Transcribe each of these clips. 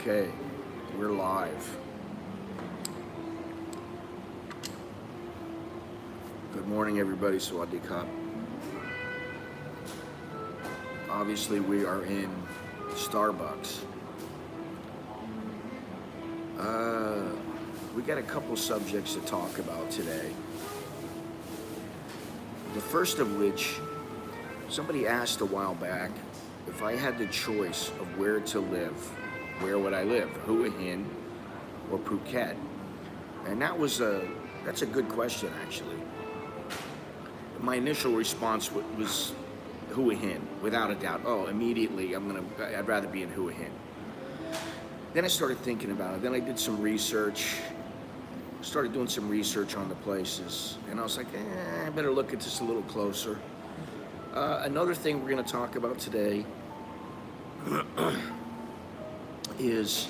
Okay, we're live. Good morning, everybody. Sawadee Kap. Obviously, we are in Starbucks. We got a couple subjects to talk about today. The first of which, somebody asked a while back, if I had the choice of where to live, where would I live? Hua Hin or Phuket? And that's a good question, actually. My initial response was Hua Hin, without a doubt. Oh, immediately, I'd rather be in Hua Hin. Then I started thinking about it. Then I did some research, started doing some research on the places, and I was like, I better look at this a little closer. Another thing we're going to talk about today is,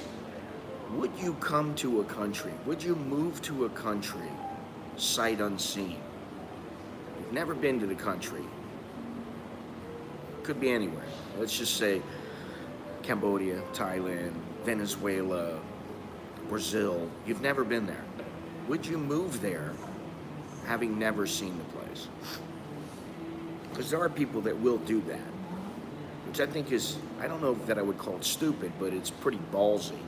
would you come to a country, would you move to a country sight unseen? You've never been to the country. Could be anywhere. Let's just say Cambodia, Thailand, Venezuela, Brazil. You've never been there. Would you move there having never seen the place? Because there are people that will do that, which I think is, I don't know that I would call it stupid, but it's pretty ballsy.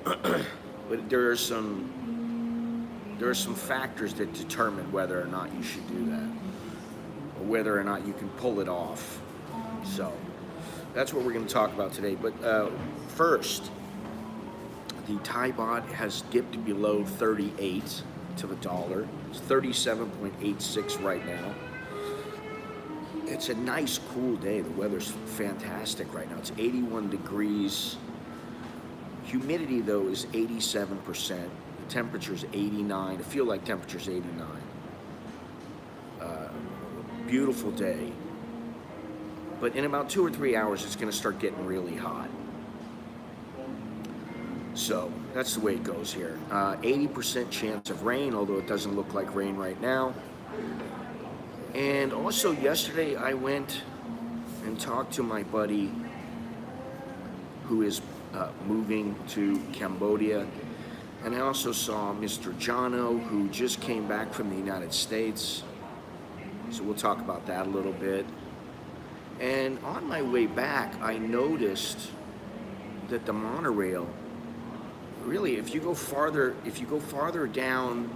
But there are some factors that determine whether or not you should do that, or whether or not you can pull it off. So that's what we're going to talk about today. But first, the Thai baht has dipped below 38 to the dollar. It's 37.86 right now. It's a nice, cool day. The weather's fantastic right now. It's 81 degrees. Humidity, though, is 87%. The temperature's 89. I feel like temperature's 89. Beautiful day. But in about 2 or 3 hours, it's going to start getting really hot. So that's the way it goes here. 80% chance of rain, although it doesn't look like rain right now. And also yesterday I went and talked to my buddy who is moving to Cambodia. And I also saw Mr. Jono, who just came back from the United States. So we'll talk about that a little bit. And on my way back, I noticed that the monorail, really, if you go farther down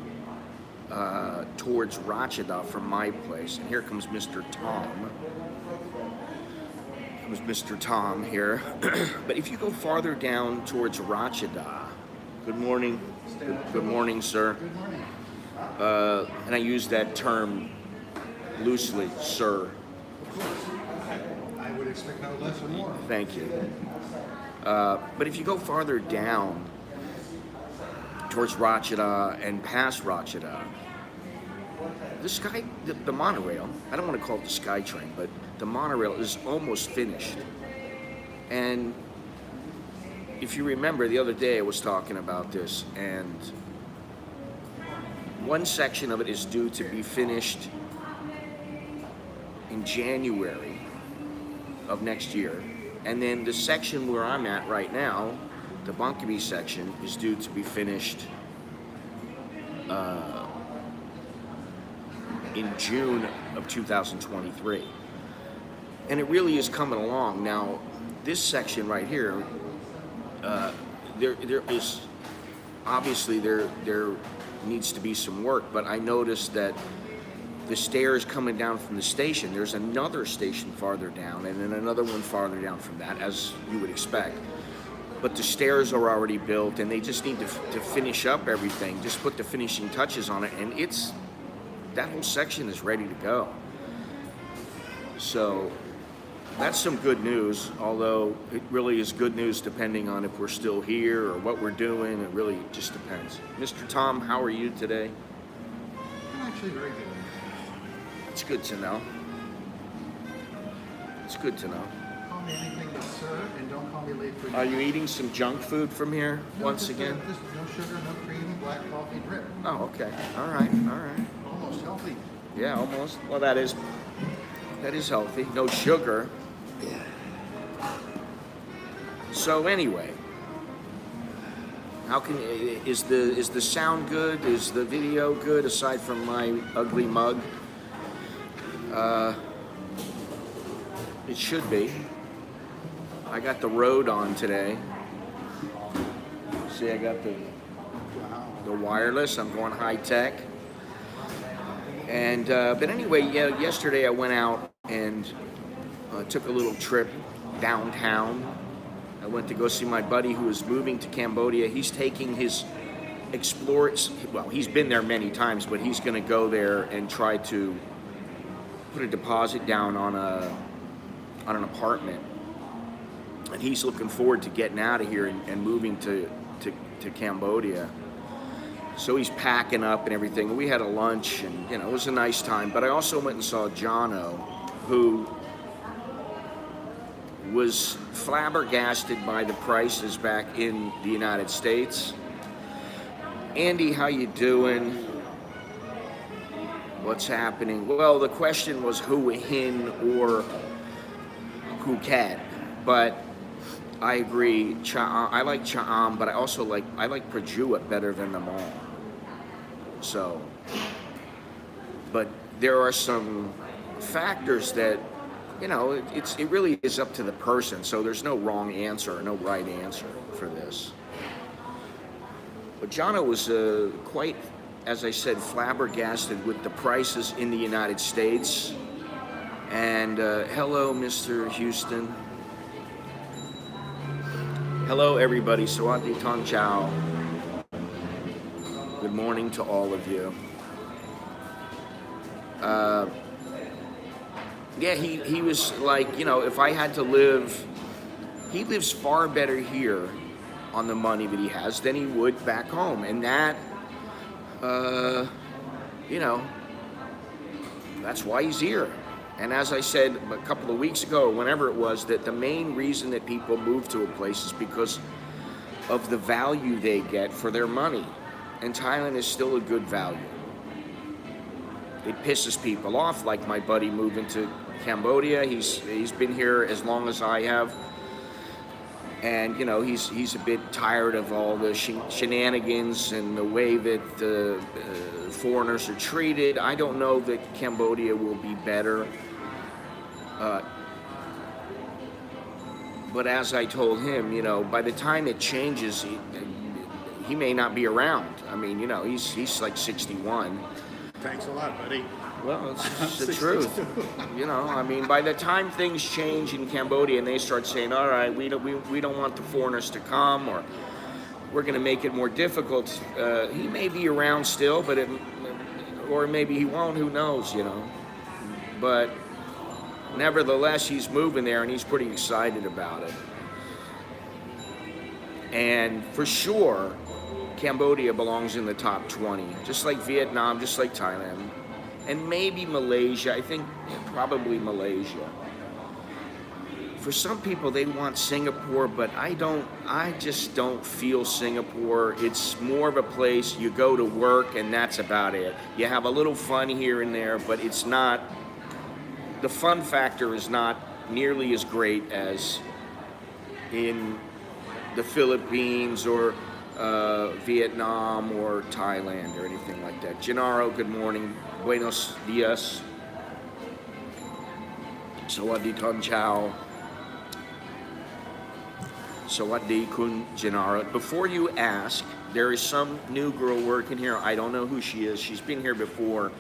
towards Ratchada from my place, and here comes Mr. Tom. Comes Mr. Tom here. But if you go farther down towards Ratchada, good morning. Good morning, sir. Good morning. And I use that term loosely, sir. Of course. I would expect no less or more. Thank you. But if you go farther down towards Ratchada and past Ratchada, the monorail, I don't want to call it the SkyTrain, but the monorail is almost finished. And if you remember, the other day I was talking about this, and one section of it is due to be finished in January of next year. And then the section where I'm at right now, the Bangkok section, is due to be finished in June of 2023. And it really is coming along. Now, this section right here, there is, obviously there needs to be some work, but I noticed that the stairs coming down from the station, there's another station farther down, and then another one farther down from that, as you would expect. But the stairs are already built, and they just need to finish up everything, just put the finishing touches on it, and that whole section is ready to go. So that's some good news, although it really is good news depending on if we're still here or what we're doing. It really just depends. Mr. Tom, how are you today? I'm actually very good. It's good to know. It's good to know. Call me anything but sir, and don't call me late for Are you eating some junk food from here once again? Just no sugar, no cream, black coffee, drip. Oh, okay. All right. Almost healthy. Yeah, almost. Well, that is healthy. No sugar. So anyway, is the sound good? Is the video good aside from my ugly mug? It should be. I got the Rode on today. See, I got the wireless. I'm going high tech. And but anyway, yeah. Yesterday I went out and took a little trip downtown. I went to go see my buddy who is moving to Cambodia. He's taking his explorers. Well, he's been there many times, but he's going to go there and try to put a deposit down on an apartment. And he's looking forward to getting out of here and moving to Cambodia. So he's packing up and everything. We had a lunch, and it was a nice time. But I also went and saw Jono, who was flabbergasted by the prices back in the United States. Andy, how you doing? What's happening? Well, the question was who Hin or Phuket, but I agree. I like Cha'am, but I like Prajuit better than them all. So, but there are some factors that, it really is up to the person. So there's no wrong answer or no right answer for this. But Jono was quite, as I said, flabbergasted with the prices in the United States. And hello, Mr. Houston. Hello, everybody. Sawati Tong Chao. Good morning to all of you. Yeah, he was like, if I had to live, he lives far better here on the money that he has than he would back home. And that, that's why he's here. And as I said a couple of weeks ago, or whenever it was, that the main reason that people move to a place is because of the value they get for their money. And Thailand is still a good value. It pisses people off, like my buddy moving to Cambodia. He's been here as long as I have. And, he's a bit tired of all the shenanigans and the way that the foreigners are treated. I don't know that Cambodia will be better. But as I told him, by the time it changes, he may not be around. I mean, he's like 61. Thanks a lot, buddy. Well, it's the truth. By the time things change in Cambodia and they start saying, all right, we don't want the foreigners to come, or we're going to make it more difficult, he may be around still, but or maybe he won't, who knows, But nevertheless, he's moving there and he's pretty excited about it. And for sure, Cambodia belongs in the top 20, just like Vietnam, just like Thailand. And maybe Malaysia. I think probably Malaysia. For some people, they want Singapore, but I just don't feel Singapore. It's more of a place you go to work and that's about it. You have a little fun here and there, but it's not, the fun factor is not nearly as great as in the Philippines or Vietnam or Thailand or anything like that. Gennaro, good morning. Buenos dias. Sawadi Ton Chao. Sawadi Kun Gennaro. Before you ask, there is some new girl working here. I don't know who she is. She's been here before.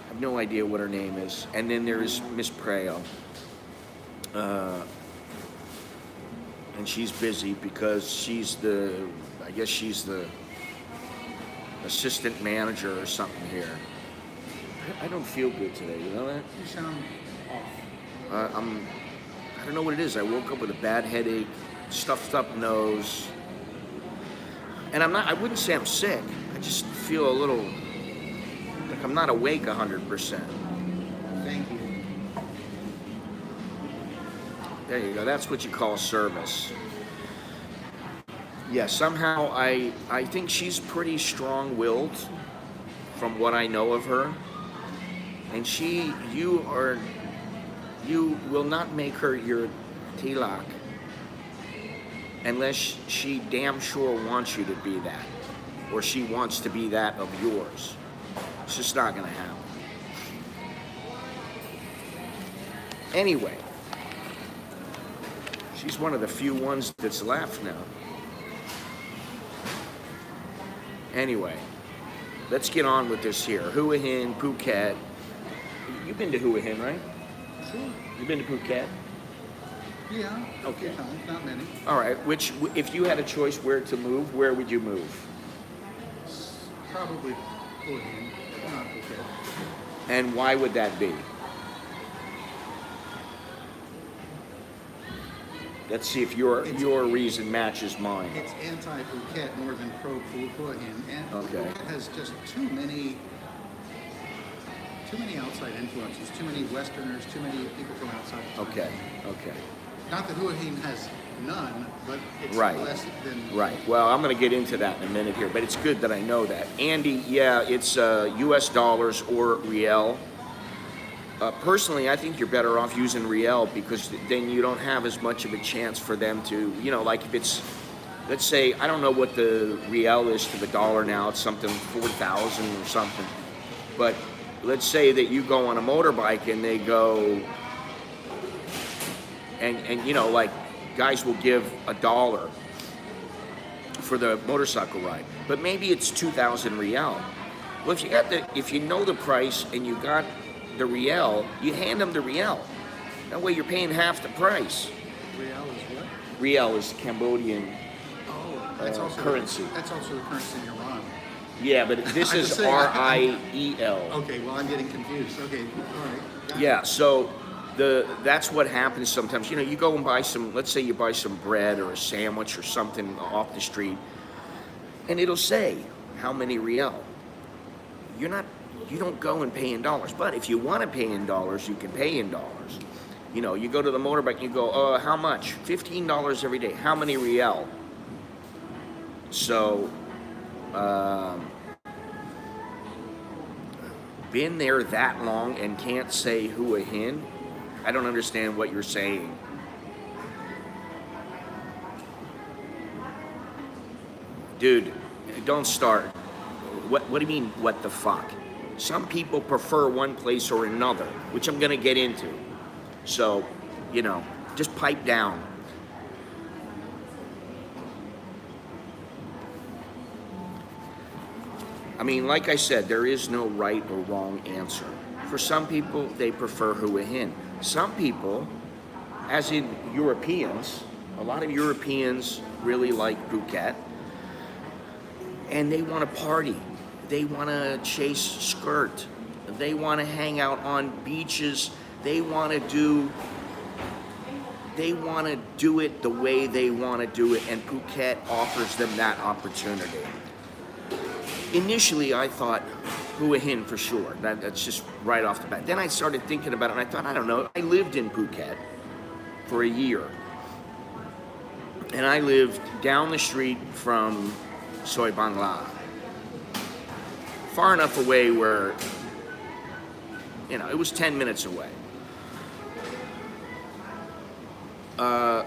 I have no idea what her name is. And then there is Miss Preo. And she's busy because she's the assistant manager or something here. I don't feel good today, you know that? You sound off. I don't know what it is. I woke up with a bad headache, stuffed up nose. And I wouldn't say I'm sick. I just feel a little, like I'm not awake 100%. Thank you. There you go. That's what you call service. Yeah, somehow I think she's pretty strong-willed from what I know of her. And you will not make her your tilak. unless she damn sure wants you to be that, or she wants to be that of yours. It's just not going to happen. Anyway, she's one of the few ones that's left now. Anyway, let's get on with this here. Hua Hin, Phuket. You've been to Hua Hin, right? Sure. You've been to Phuket? Yeah. Okay. Not many. All right. Which, if you had a choice where to move, where would you move? Probably Hua Hin, not Phuket. And why would that be? Let's see if your reason matches mine. It's anti-Phuket more than pro-Hua Hin, and Okay. Phuket has just too many outside influences, too many Westerners, too many people from outside. Okay. Okay. Not that Hua Hin has none, but it's Right. less than. Right. Well, I'm going to get into that in a minute here, but it's good that I know that. Andy, yeah, it's U.S. dollars or riel. Personally, I think you're better off using riel because then you don't have as much of a chance for them to, like if it's, let's say, I don't know what the riel is to the dollar now. It's something 4,000 or something. But let's say that you go on a motorbike and they go, and like guys will give $1 for the motorcycle ride, but maybe it's 2,000 riel. Well, if you know the price and you got the riel, you hand them the riel. That way you're paying half the price. Riel is what? Riel is Cambodian That's also currency. That's also the currency in Iran. Yeah, but this I is just say, R-I-E-L. Okay, well I'm getting confused. Okay, all right. Yeah, so that's what happens sometimes. You go and buy let's say you buy some bread or a sandwich or something off the street, and it'll say how many riel. You don't go and pay in dollars, but if you want to pay in dollars, you can pay in dollars. You go to the motorbike and you go, how much? $15 every day. How many riel? So, been there that long and can't say Hua Hin? I don't understand what you're saying. Dude, don't start. What do you mean, what the fuck? Some people prefer one place or another, which I'm going to get into. So, just pipe down. I mean, like I said, there is no right or wrong answer. For some people, they prefer Hua Hin. Some people, as in Europeans, a lot of Europeans really like Phuket, and they want to party. They want to chase skirt. They want to hang out on beaches. They want to do it the way they want to do it, and Phuket offers them that opportunity. Initially, I thought Hua Hin for sure. That's just right off the bat. Then I started thinking about it, and I thought, I don't know. I lived in Phuket for a year, and I lived down the street from Soi Bangla. Far enough away where, it was 10 minutes away. But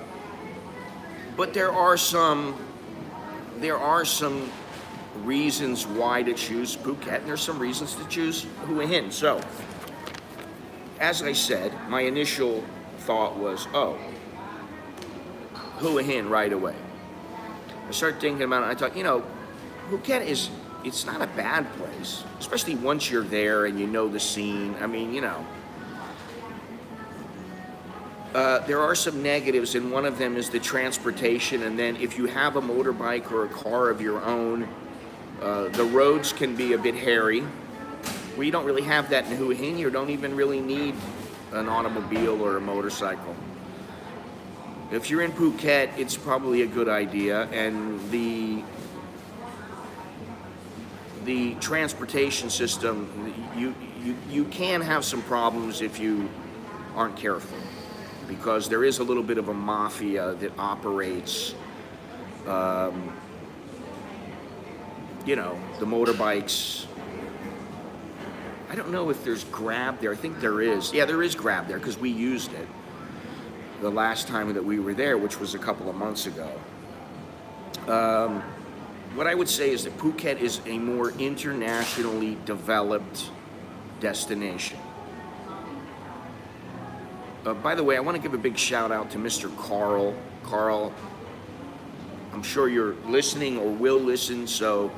there are some reasons why to choose Phuket, and there's some reasons to choose Hua Hin. So, as I said, my initial thought was, Hua Hin right away. I started thinking about it, and I thought, Phuket it's not a bad place, especially once you're there and you know the scene. I mean, there are some negatives, and one of them is the transportation. And then if you have a motorbike or a car of your own, the roads can be a bit hairy. We don't really have that in Hua Hin. You don't even really need an automobile or a motorcycle. If you're in Phuket, it's probably a good idea, and the transportation system, you can have some problems if you aren't careful, because there is a little bit of a mafia that operates, the motorbikes. I don't know if there's Grab there. I think there is. Yeah, there is Grab there because we used it the last time that we were there, which was a couple of months ago. What I would say is that Phuket is a more internationally developed destination. By the way, I want to give a big shout out to Mr. Carl. Carl, I'm sure you're listening or will listen, so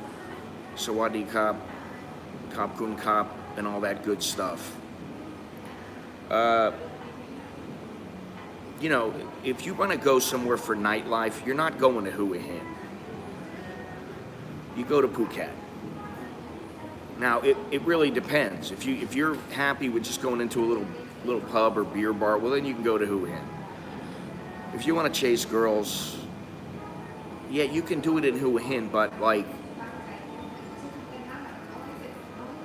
Sawadee Kap, Kap Kun Kap, and all that good stuff. You know, if you want to go somewhere for nightlife, you're not going to Hua Hin. You go to Phuket. Now, it really depends. If you're happy with just going into a little pub or beer bar, well, then you can go to Hua Hin. If you want to chase girls, yeah, you can do it in Hua Hin, but like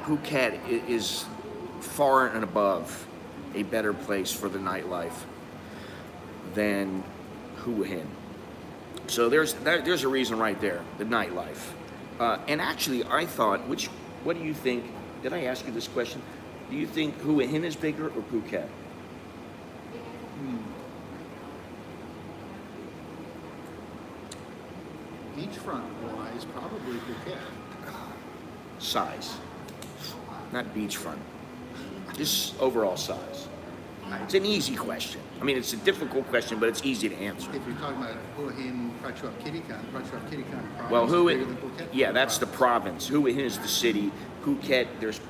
Phuket is far and above a better place for the nightlife than Hua Hin. So there's a reason right there, the nightlife. And actually, I thought, what do you think? Did I ask you this question? Do you think Hua Hin is bigger or Phuket? Beachfront wise, probably Phuket. Size, not beachfront. Just overall size. It's an easy question. I mean, it's a difficult question, but it's easy to answer. If you're talking about Hua Hin, Prachuap Khiri Khan province Well, is bigger than Phuket. yeah, that's the province. Hua Hin is the city. Phuket, there's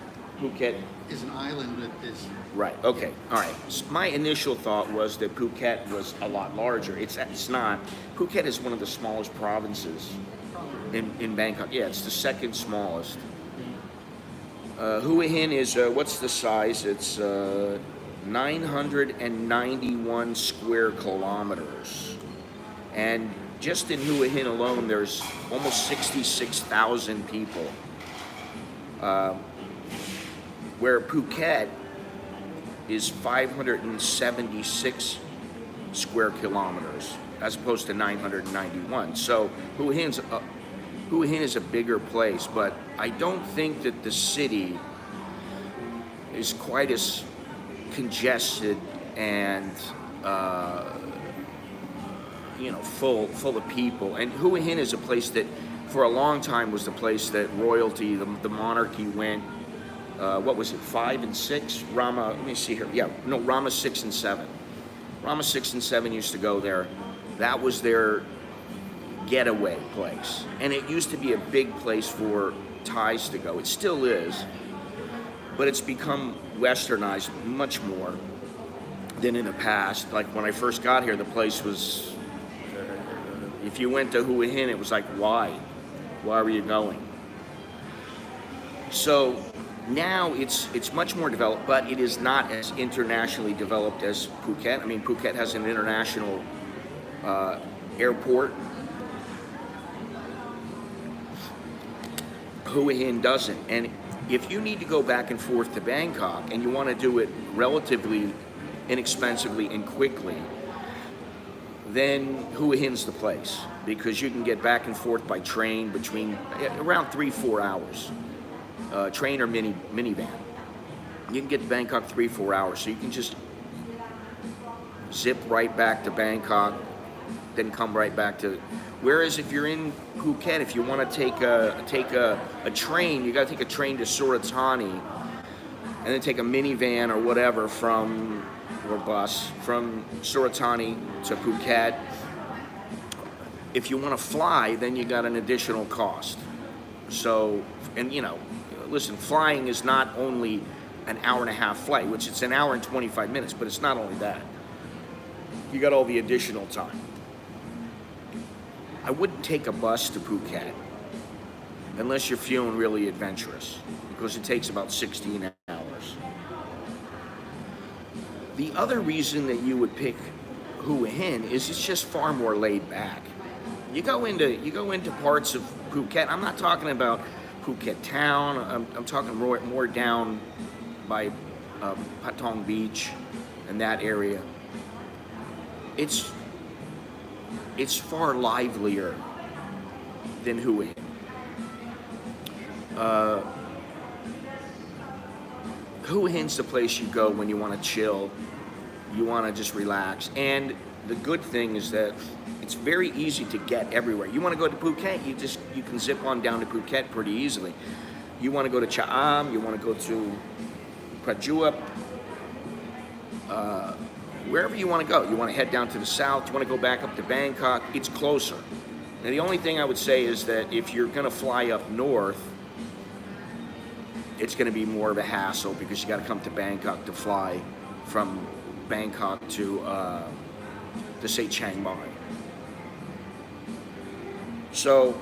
Phuket. Is an island that is Right. Okay. All right. My initial thought was that Phuket was a lot larger. It's not. Phuket is one of the smallest provinces in Bangkok. Yeah, it's the second smallest. Hua Hin is what's the size? It's 991 square kilometers, and just in Hua Hin alone, there's almost 66,000 people. Where Phuket is 576 square kilometers as opposed to 991. So Hua Hin is a bigger place, but I don't think that the city is quite as congested and full of people. And Hua Hin is a place that for a long time was the place that royalty, the monarchy went. What was it, 5 and 6? Rama, let me see here. Yeah, no, Rama 6 and 7. Rama 6 and 7 used to go there. That was their getaway place. And it used to be a big place for Thais to go. It still is, but it's become westernized much more than in the past. Like when I first got here, the place was, if you went to Hua Hin, it was like, why? Why were you going? So now it's much more developed, but it is not as internationally developed as Phuket. I mean, Phuket has an international airport. Hua Hin doesn't. And if you need to go back and forth to Bangkok and you want to do it relatively inexpensively and quickly, then Hua Hin's the place, because you can get back and forth by train between around 3-4 hours. Train or minivan. You can get to Bangkok 3-4 hours, so you can just zip right back to Bangkok, then come right back to. Whereas if you're in Phuket, if you want to take a train, you got to take a train to Suratani, and then take a minivan or whatever or bus from Suratani to Phuket. If you want to fly, then you got an additional cost. So, and listen, flying is not only an hour and a half flight, which it's an hour and 25 minutes, but it's not only that. You got all the additional time. I wouldn't take a bus to Phuket unless you're feeling really adventurous, because it takes about 16 hours. The other reason that you would pick Hua Hin is it's just far more laid back. You go into parts of Phuket. I'm not talking about Phuket town. I'm talking more down by Patong Beach and that area. It's far livelier than Hua Hin. Hua Hin's the place you go when you want to chill, you want to just relax, and the good thing is that it's very easy to get everywhere. You want to go to Phuket, you can zip on down to Phuket pretty easily. You want to go to CASHAPP, you want to go to Prachuap, wherever you want to go. You want to head down to the south, you want to go back up to Bangkok, it's closer. Now the only thing I would say is that if you're going to fly up north, it's going to be more of a hassle because you got to come to Bangkok to fly from Bangkok to say Chiang Mai. So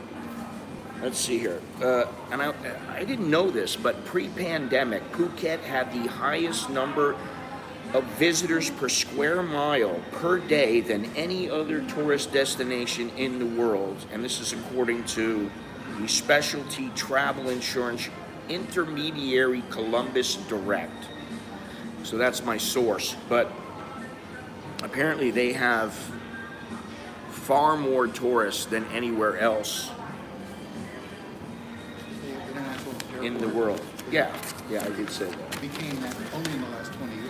let's see here. And I didn't know this, but pre-pandemic, Phuket had the highest number of visitors per square mile per day than any other tourist destination in the world. And this is according to the specialty travel insurance intermediary Columbus Direct. So that's my source. But apparently they have far more tourists than anywhere else The international airport in the world. Yeah, I did say that. became that only in the last 20 years.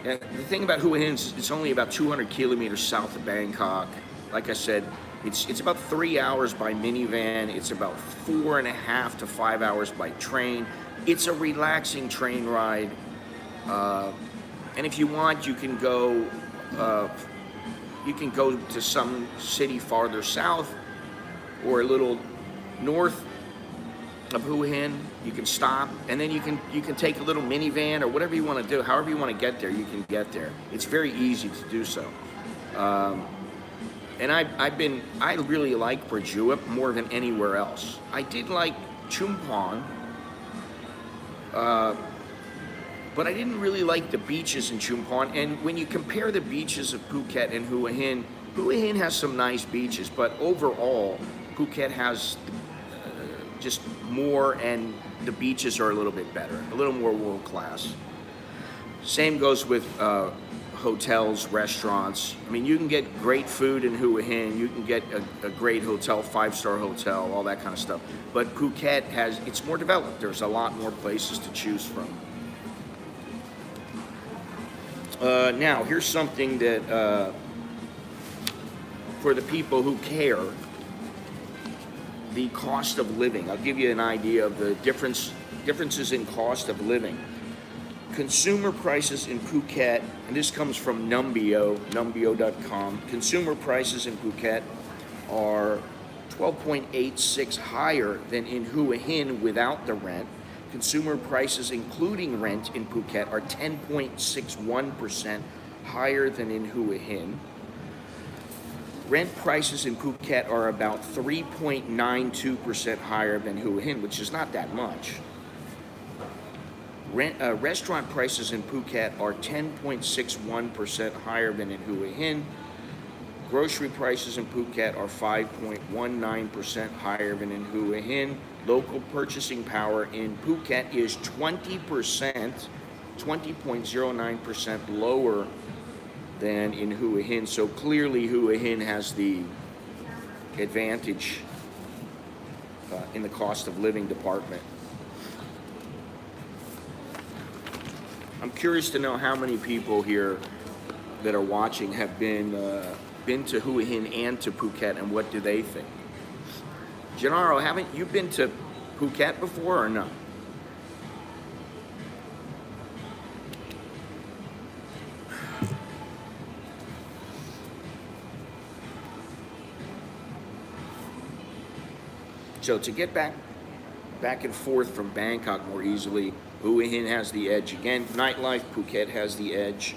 And the thing about Hua Hin is it's only about 200 kilometers south of Bangkok. Like I said, it's about 3 hours by minivan. It's about 4.5 to 5 hours by train. It's a relaxing train ride. And if you want, you can go to some city farther south or a little north of Hua Hin. You can stop, and then you can take a little minivan or whatever you want to do. However you want to get there, you can get there. It's very easy to do so. And I really like Prachuap more than anywhere else. I did like Chumpon, but I didn't really like the beaches in Chumpon. And when you compare the beaches of Phuket and Hua Hin has some nice beaches, but overall, Phuket has just more, and the beaches are a little bit better, a little more world class. Same goes with hotels, restaurants. I mean, you can get great food in Hua Hin, you can get a great hotel, 5-star hotel, all that kind of stuff. But Phuket it's more developed. There's a lot more places to choose from. Now, here's something that, for the people who care, the cost of living. I'll give you an idea of the differences in cost of living. Consumer prices in Phuket, and this comes from numbeo.com. Consumer prices in Phuket are 12.86 higher than in Hua Hin without the rent. Consumer prices including rent in Phuket are 10.61% higher than in Hua Hin. Rent prices in Phuket are about 3.92% higher than Hua Hin, which is not that much. Restaurant prices in Phuket are 10.61% higher than in Hua Hin. Grocery prices in Phuket are 5.19% higher than in Hua Hin. Local purchasing power in Phuket is 20.09% lower than in Hua Hin. So clearly Hua Hin has the advantage in the cost of living department. I'm curious to know how many people here that are watching have been to Hua Hin and to Phuket, and what do they think? Gennaro, haven't you been to Phuket before or no? So to get back and forth from Bangkok more easily, Hua Hin has the edge. Again, nightlife, Phuket has the edge,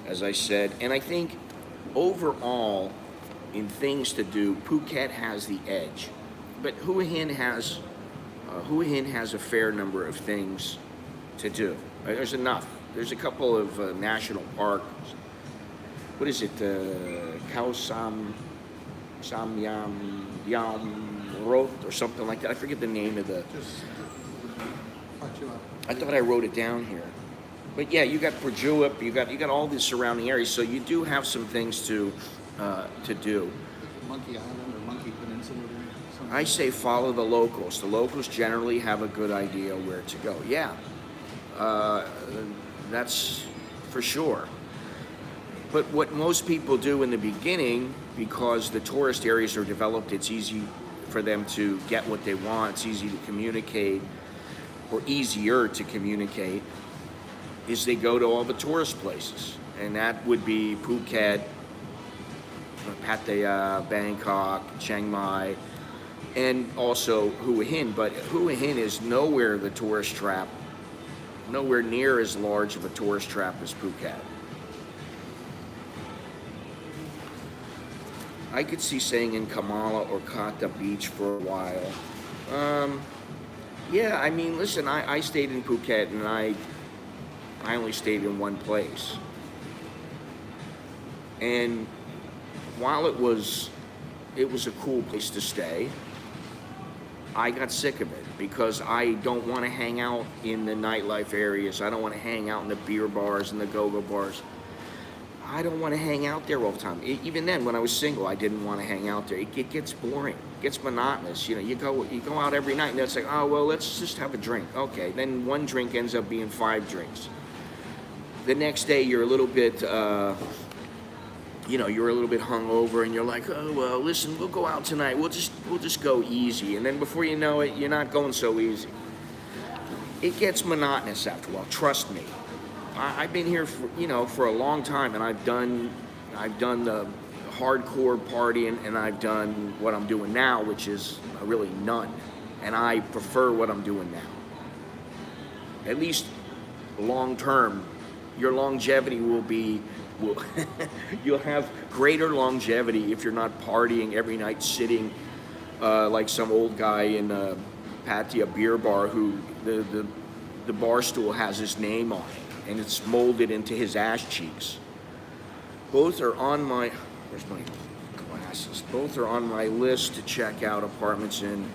as I said. And I think overall, in things to do, Phuket has the edge. But Hua Hin has a fair number of things to do. There's enough. There's a couple of national parks. What is it? Khao Sam Yam Road or something like that. I forget the name of the. I thought I wrote it down here. But yeah, you got Prachuap, you got all the surrounding areas, so you do have some things to do. Monkey Island or Monkey Peninsula. I say follow the locals. The locals generally have a good idea where to go. Yeah, that's for sure. But what most people do in the beginning, because the tourist areas are developed, it's easy for them to get what they want, it's easy to communicate, or easier to communicate, is they go to all the tourist places. And that would be Phuket, Pattaya, Bangkok, Chiang Mai, and also Hua Hin. But Hua Hin is nowhere the tourist trap, nowhere near as large of a tourist trap as Phuket. I could see staying in Kamala or Kata Beach for a while. Yeah, I mean, listen, I stayed in Phuket, and I only stayed in one place. And while it was a cool place to stay, I got sick of it because I don't want to hang out in the nightlife areas. I don't want to hang out in the beer bars and the go-go bars. I don't want to hang out there all the time. Even then, when I was single, I didn't want to hang out there. It gets boring. It gets monotonous. You know, you go out every night, and it's like, oh, well, let's just have a drink. Okay, then one drink ends up being 5 drinks. The next day, you're a little bit, you're a little bit hungover, and you're like, oh, well, listen, we'll go out tonight. We'll just go easy. And then before you know it, you're not going so easy. It gets monotonous after a while. Trust me. I've been here for a long time, and I've done the hardcore partying, and I've done what I'm doing now, which is really none. And I prefer what I'm doing now. At least long term, your longevity will you'll have greater longevity if you're not partying every night, sitting like some old guy in a Pattaya beer bar who the bar stool has his name on it, and it's molded into his ass cheeks. Both are on my, where's my glasses? Both are on my list to check out apartments in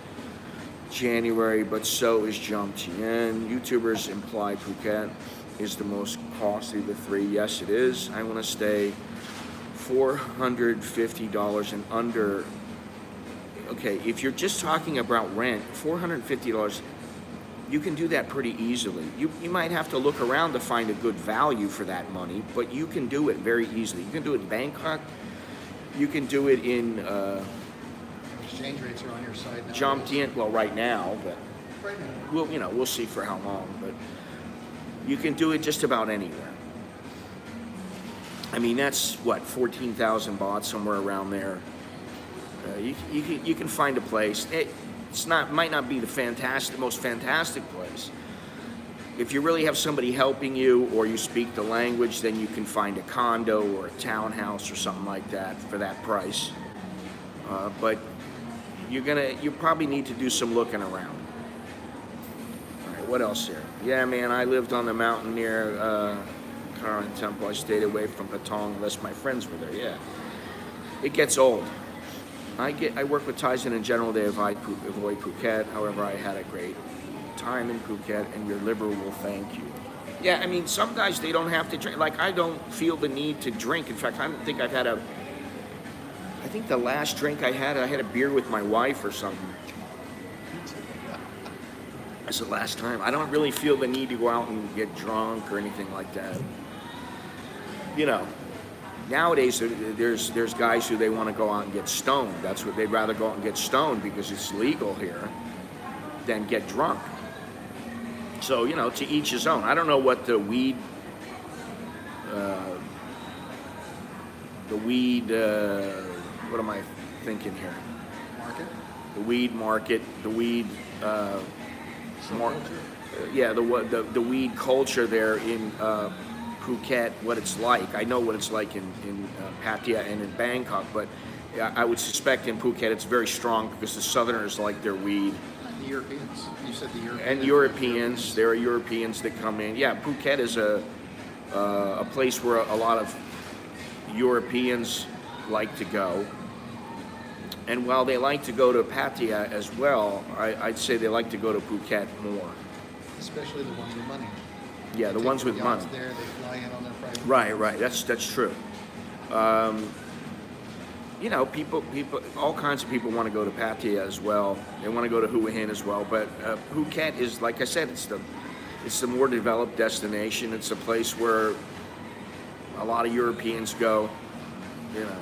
January, but so is Junkie. And YouTubers imply Phuket is the most costly of the 3. Yes, it is. I want to stay $450 and under. Okay, if you're just talking about rent, $450, you can do that pretty easily. You might have to look around to find a good value for that money, but you can do it very easily. You can do it in Bangkok. You can do it in Exchange rates are on your side now. Jumped in, well, right now, but Right now. we'll see for how long. But you can do it just about anywhere. I mean, that's what, 14,000 baht, somewhere around there. You can find a place. Might not be the most fantastic place. If you really have somebody helping you, or you speak the language, then you can find a condo or a townhouse or something like that for that price. But you probably need to do some looking around. All right, what else here? Yeah, man, I lived on the mountain near Karan Temple. I stayed away from Patong unless my friends were there. Yeah, it gets old. I work with Thailand in general. They avoid Phuket. However, I had a great time in Phuket, and your liver will thank you. Yeah, I mean, some guys, they don't have to drink. Like, I don't feel the need to drink. In fact, I don't think I've had I think the last drink I had a beer with my wife or something. That's the last time. I don't really feel the need to go out and get drunk or anything like that. You know, nowadays there's guys who they want to go out and get stoned. That's what they'd rather go out and get stoned because it's legal here than get drunk. So, to each his own. I don't know what the weed what am I thinking here? Market? The weed market, the weed the weed culture there in Phuket, what it's like. I know what it's like in Pattaya and in Bangkok, but I would suspect in Phuket it's very strong because the Southerners like their weed. The Europeans. You said the Europeans. And Europeans. There are Europeans that come in. Yeah, Phuket is a place where a lot of Europeans like to go. And while they like to go to Pattaya as well, I'd say they like to go to Phuket more. Especially the ones with money. Yeah, They the take ones their with money. yachts there, they fly in on their private Right. That's true. People, all kinds of people want to go to Pattaya as well. They want to go to Hua Hin as well. But Phuket is, like I said, it's the more developed destination. It's a place where a lot of Europeans go, you know.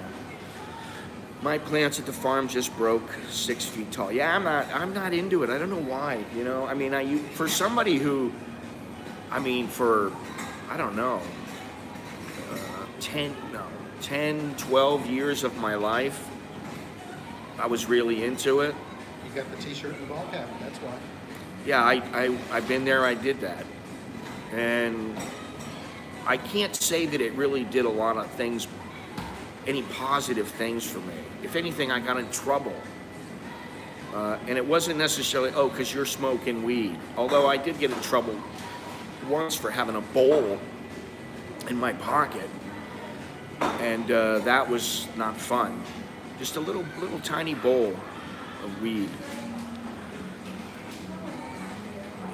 My plants at the farm just broke 6 feet tall. Yeah, I'm not into it. I don't know why, you know. I mean, for somebody who, I mean, for, I don't know, 10, 12 years of my life, I was really into it. You got the t-shirt and ball cap, that's why. Yeah, I've been there, I did that. And I can't say that it really did a lot of things, any positive things for me. If anything, I got in trouble. And it wasn't necessarily, oh, because you're smoking weed. Although I did get in trouble once for having a bowl in my pocket. And that was not fun. Just a little tiny bowl of weed.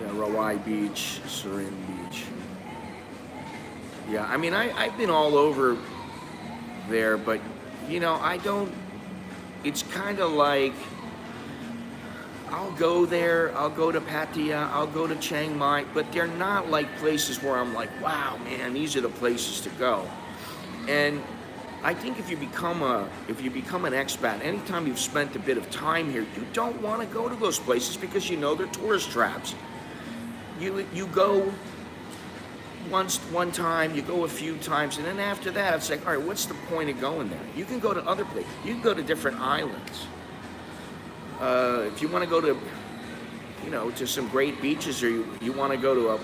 Yeah, Rawai Beach, Surin Beach. Yeah, I mean, I've been all over there, but, you know, I don't, it's kind of like, I'll go there, I'll go to Pattaya, I'll go to Chiang Mai, but they're not like places where I'm like, wow, man, these are the places to go. And I think if you become an expat, anytime you've spent a bit of time here, you don't want to go to those places because you know they're tourist traps. You go one time, you go a few times, and then after that, it's like, all right, what's the point of going there? You can go to other places. You can go to different islands. If you want to go to, you know, to some great beaches, or you want to go to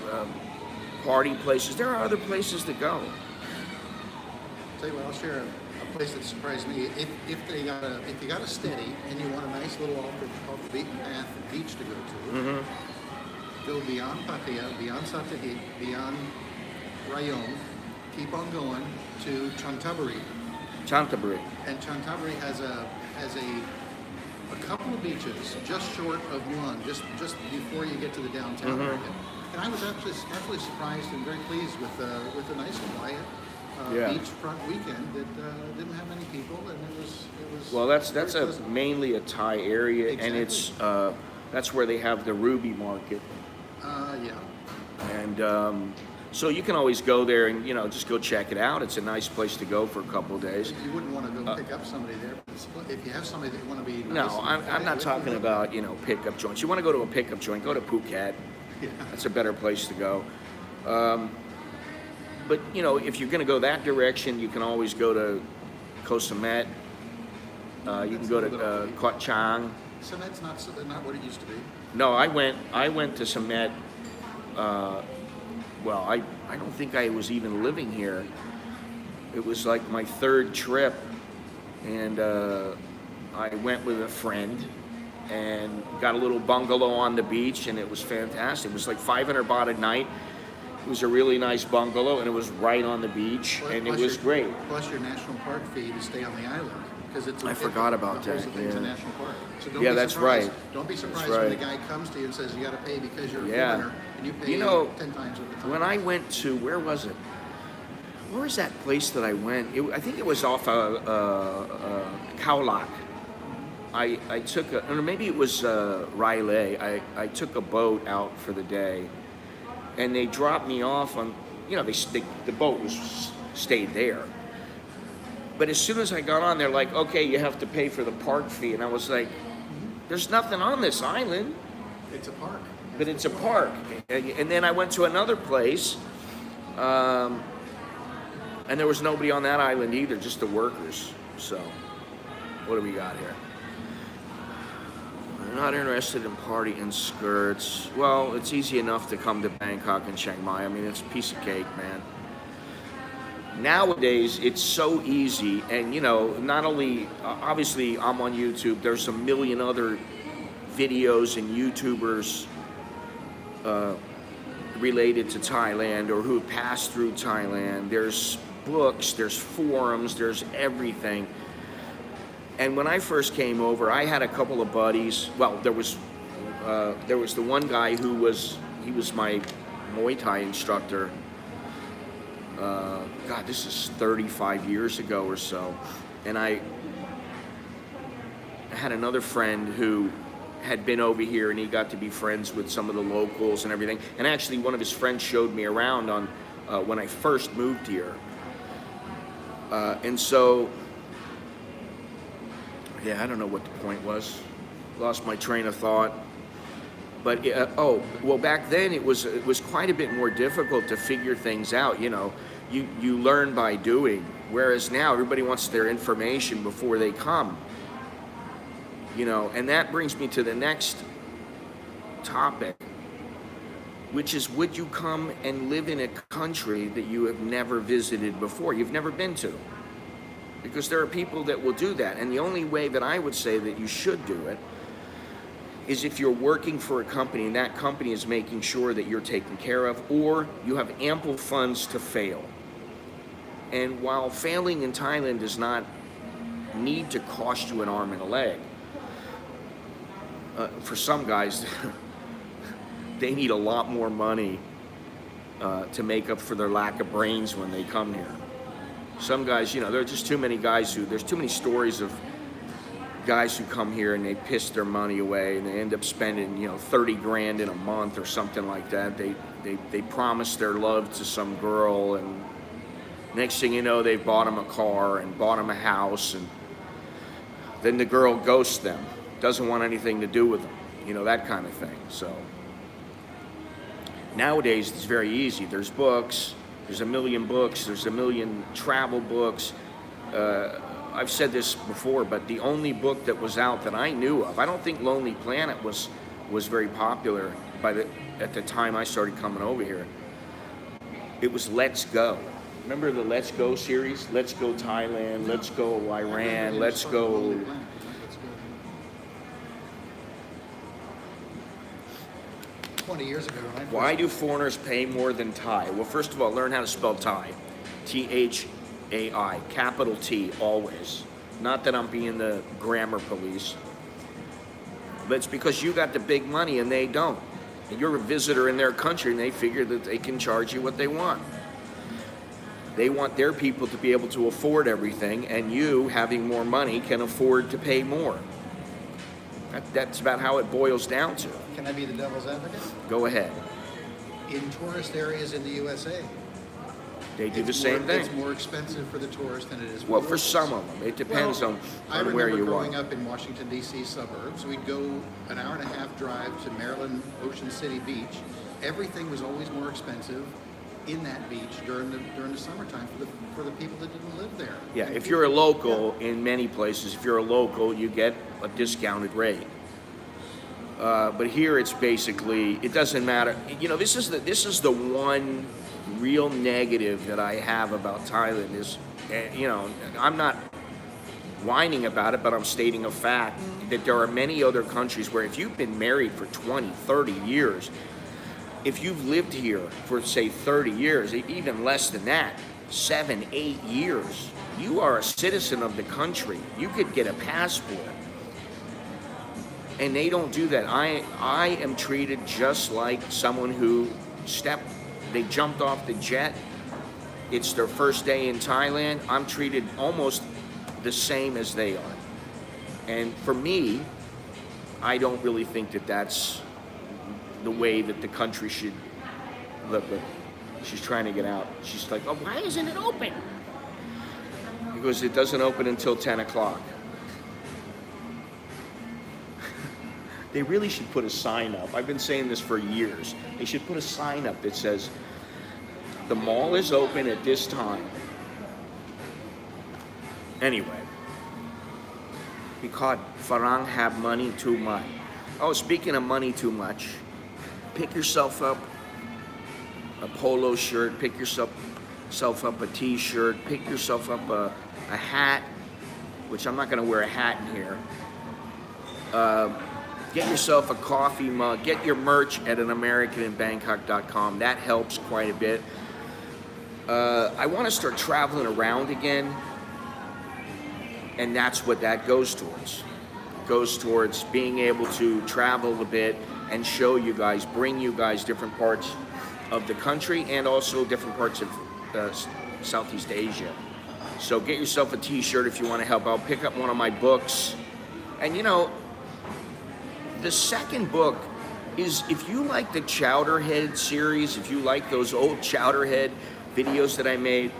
party places, there are other places to go. Tell you what, I'll share a place that surprised me. If you got a steady and you want a nice little off the beaten path beach to go to, go beyond Pattaya, beyond Sattahit, beyond Rayong, keep on going to Chantaburi. Chantaburi. And Chantaburi has a couple of beaches just short of one, just before you get to the downtown area. And I was actually surprised and very pleased with a nice and quiet beachfront weekend that didn't have many people, and it was. Well, that's mainly a Thai area, exactly. And it's that's where they have the ruby market. Yeah. And so you can always go there and, you know, just go check it out. It's a nice place to go for a couple of days. You wouldn't want to go pick up somebody there, but if you have somebody that you want to be nice. No, I'm not talking about, you know, pickup joints. You want to go to a pickup joint, go to Phuket. Yeah. That's a better place to go. But, you know, if you're going to go that direction, you can always go to Koh Samet. You can go to Koh Chang. Samet's not what it used to be. No, I went to Samet. Well, I don't think I was even living here. It was like my third trip, and I went with a friend and got a little bungalow on the beach, and it was fantastic. It was like 500 baht a night. It was a really nice bungalow, and it was right on the beach, and it was great. Plus your national park fee to stay on the island. I forgot about that. Yeah. National park. So don't yeah, be that's surprised. right. Don't be surprised when the guy comes to you and says you got to pay because you're a foreigner, and you pay 10 times what the time. When I went to, where was it? Where was that place that I went? I think it was off Khao Lak. I took or maybe it was Riley. I took a boat out for the day, and they dropped me off on, you know, the boat stayed there. But as soon as I got on, they're like, okay, you have to pay for the park fee. And I was like, there's nothing on this island. It's a park. But it's a park. And then I went to another place, and there was nobody on that island either, just the workers. So, what do we got here? I'm not interested in party and skirts. Well, it's easy enough to come to Bangkok and Chiang Mai. I mean, it's a piece of cake, man. Nowadays, it's so easy, and, you know, not only, obviously, I'm on YouTube, there's a million other videos and YouTubers related to Thailand or who have passed through Thailand. There's books, there's forums, there's everything. And when I first came over, I had a couple of buddies. Well, there was the one guy who was my Muay Thai instructor. God, this is 35 years ago or so. And I had another friend who had been over here, and he got to be friends with some of the locals and everything. And actually, one of his friends showed me around on when I first moved here. And so, yeah, I don't know what the point was. Lost my train of thought. But well, back then it was quite a bit more difficult to figure things out. You know, you learn by doing, whereas now everybody wants their information before they come. You know, and that brings me to the next topic, which is, would you come and live in a country that you have never visited before, you've never been to? Because there are people that will do that, and the only way that I would say that you should do it is if you're working for a company and that company is making sure that you're taken care of, or you have ample funds to fail. And while failing in Thailand does not need to cost you an arm and a leg, for some guys, they need a lot more money to make up for their lack of brains when they come here. Some guys, you know, there are just too many guys there's too many stories of guys who come here and they piss their money away and they end up spending, you know, 30 grand in a month or something like that. They promise their love to some girl, and next thing you know, they've bought them a car and bought them a house, and then the girl ghosts them, doesn't want anything to do with them, you know, that kind of thing. So nowadays it's very easy. There's books, there's a million books, there's a million travel books. I've said this before, but the only book that was out that I knew of, I don't think Lonely Planet was very popular at the time I started coming over here. It was Let's Go. Remember the Let's Go series? Let's Go Thailand, Let's Go Iran, Let's Go. 20 years ago. Why do foreigners pay more than Thai? Well, first of all, learn how to spell Thai. Thai, capital T, always. Not that I'm being the grammar police, but it's because you got the big money and they don't. And you're a visitor in their country and they figure that they can charge you what they want. They want their people to be able to afford everything, and you, having more money, can afford to pay more. That's about how it boils down to. Can I be the devil's advocate? Go ahead. In tourist areas in the USA, They do the same thing. It's more expensive for the tourist than it is for Well, the for locals. some of them. It depends on where you I remember are. growing up in Washington, D.C. suburbs. We'd go an hour and a half drive to Maryland Ocean City Beach. Everything was always more expensive in that beach during the summertime for the people that didn't live there. Yeah, if you're a local, in many places, if you're a local, you get a discounted rate. But here it's basically, it doesn't matter. You know, this is the one real negative that I have about Thailand is, you know, I'm not whining about it, but I'm stating a fact that there are many other countries where if you've been married for 20, 30 years, if you've lived here for, say, 30 years, even less than that, 7, 8 years, you are a citizen of the country. You could get a passport. And they don't do that. I am treated just like someone who they jumped off the jet. It's their first day in Thailand. I'm treated almost the same as they are. And for me, I don't really think that that's the way that the country should look. She's trying to get out. She's like, oh, why isn't it open? Because it doesn't open until 10 o'clock. They really should put a sign up. I've been saying this for years. They should put a sign up that says, the mall is open at this time. Anyway, because Farang have money too much. Oh, speaking of money too much, pick yourself up a polo shirt, pick yourself up a t-shirt, pick yourself up a hat, which I'm not going to wear a hat in here. Get yourself a coffee mug. Get your merch at anamericaninbangkok.com. That helps quite a bit. I want to start traveling around again, and that's what that goes towards. It goes towards being able to travel a bit and show you guys, bring you guys different parts of the country and also different parts of Southeast Asia. So get yourself a t-shirt if you want to help out. Pick up one of my books. And you know, the second book is, if you like the Chowderhead series, if you like those old Chowderhead videos that I made,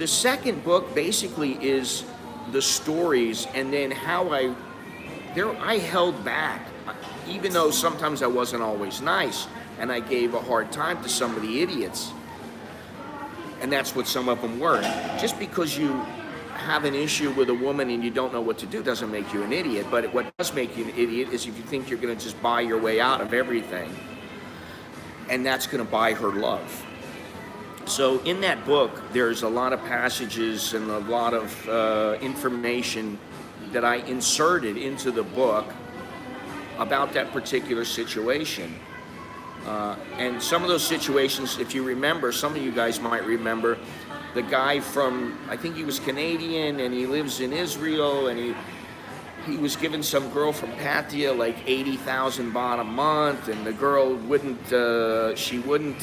The second book basically is the stories, and then how I held back, even though sometimes I wasn't always nice, and I gave a hard time to some of the idiots. And that's what some of them were. Just because you have an issue with a woman and you don't know what to do doesn't make you an idiot. But what does make you an idiot is if you think you're going to just buy your way out of everything, and that's going to buy her love. So in that book, there's a lot of passages and a lot of information that I inserted into the book about that particular situation. And some of those situations, if you remember, some of you guys might remember, the guy from, I think he was Canadian and he lives in Israel, and he was giving some girl from Pattaya like 80,000 baht a month, and the girl she wouldn't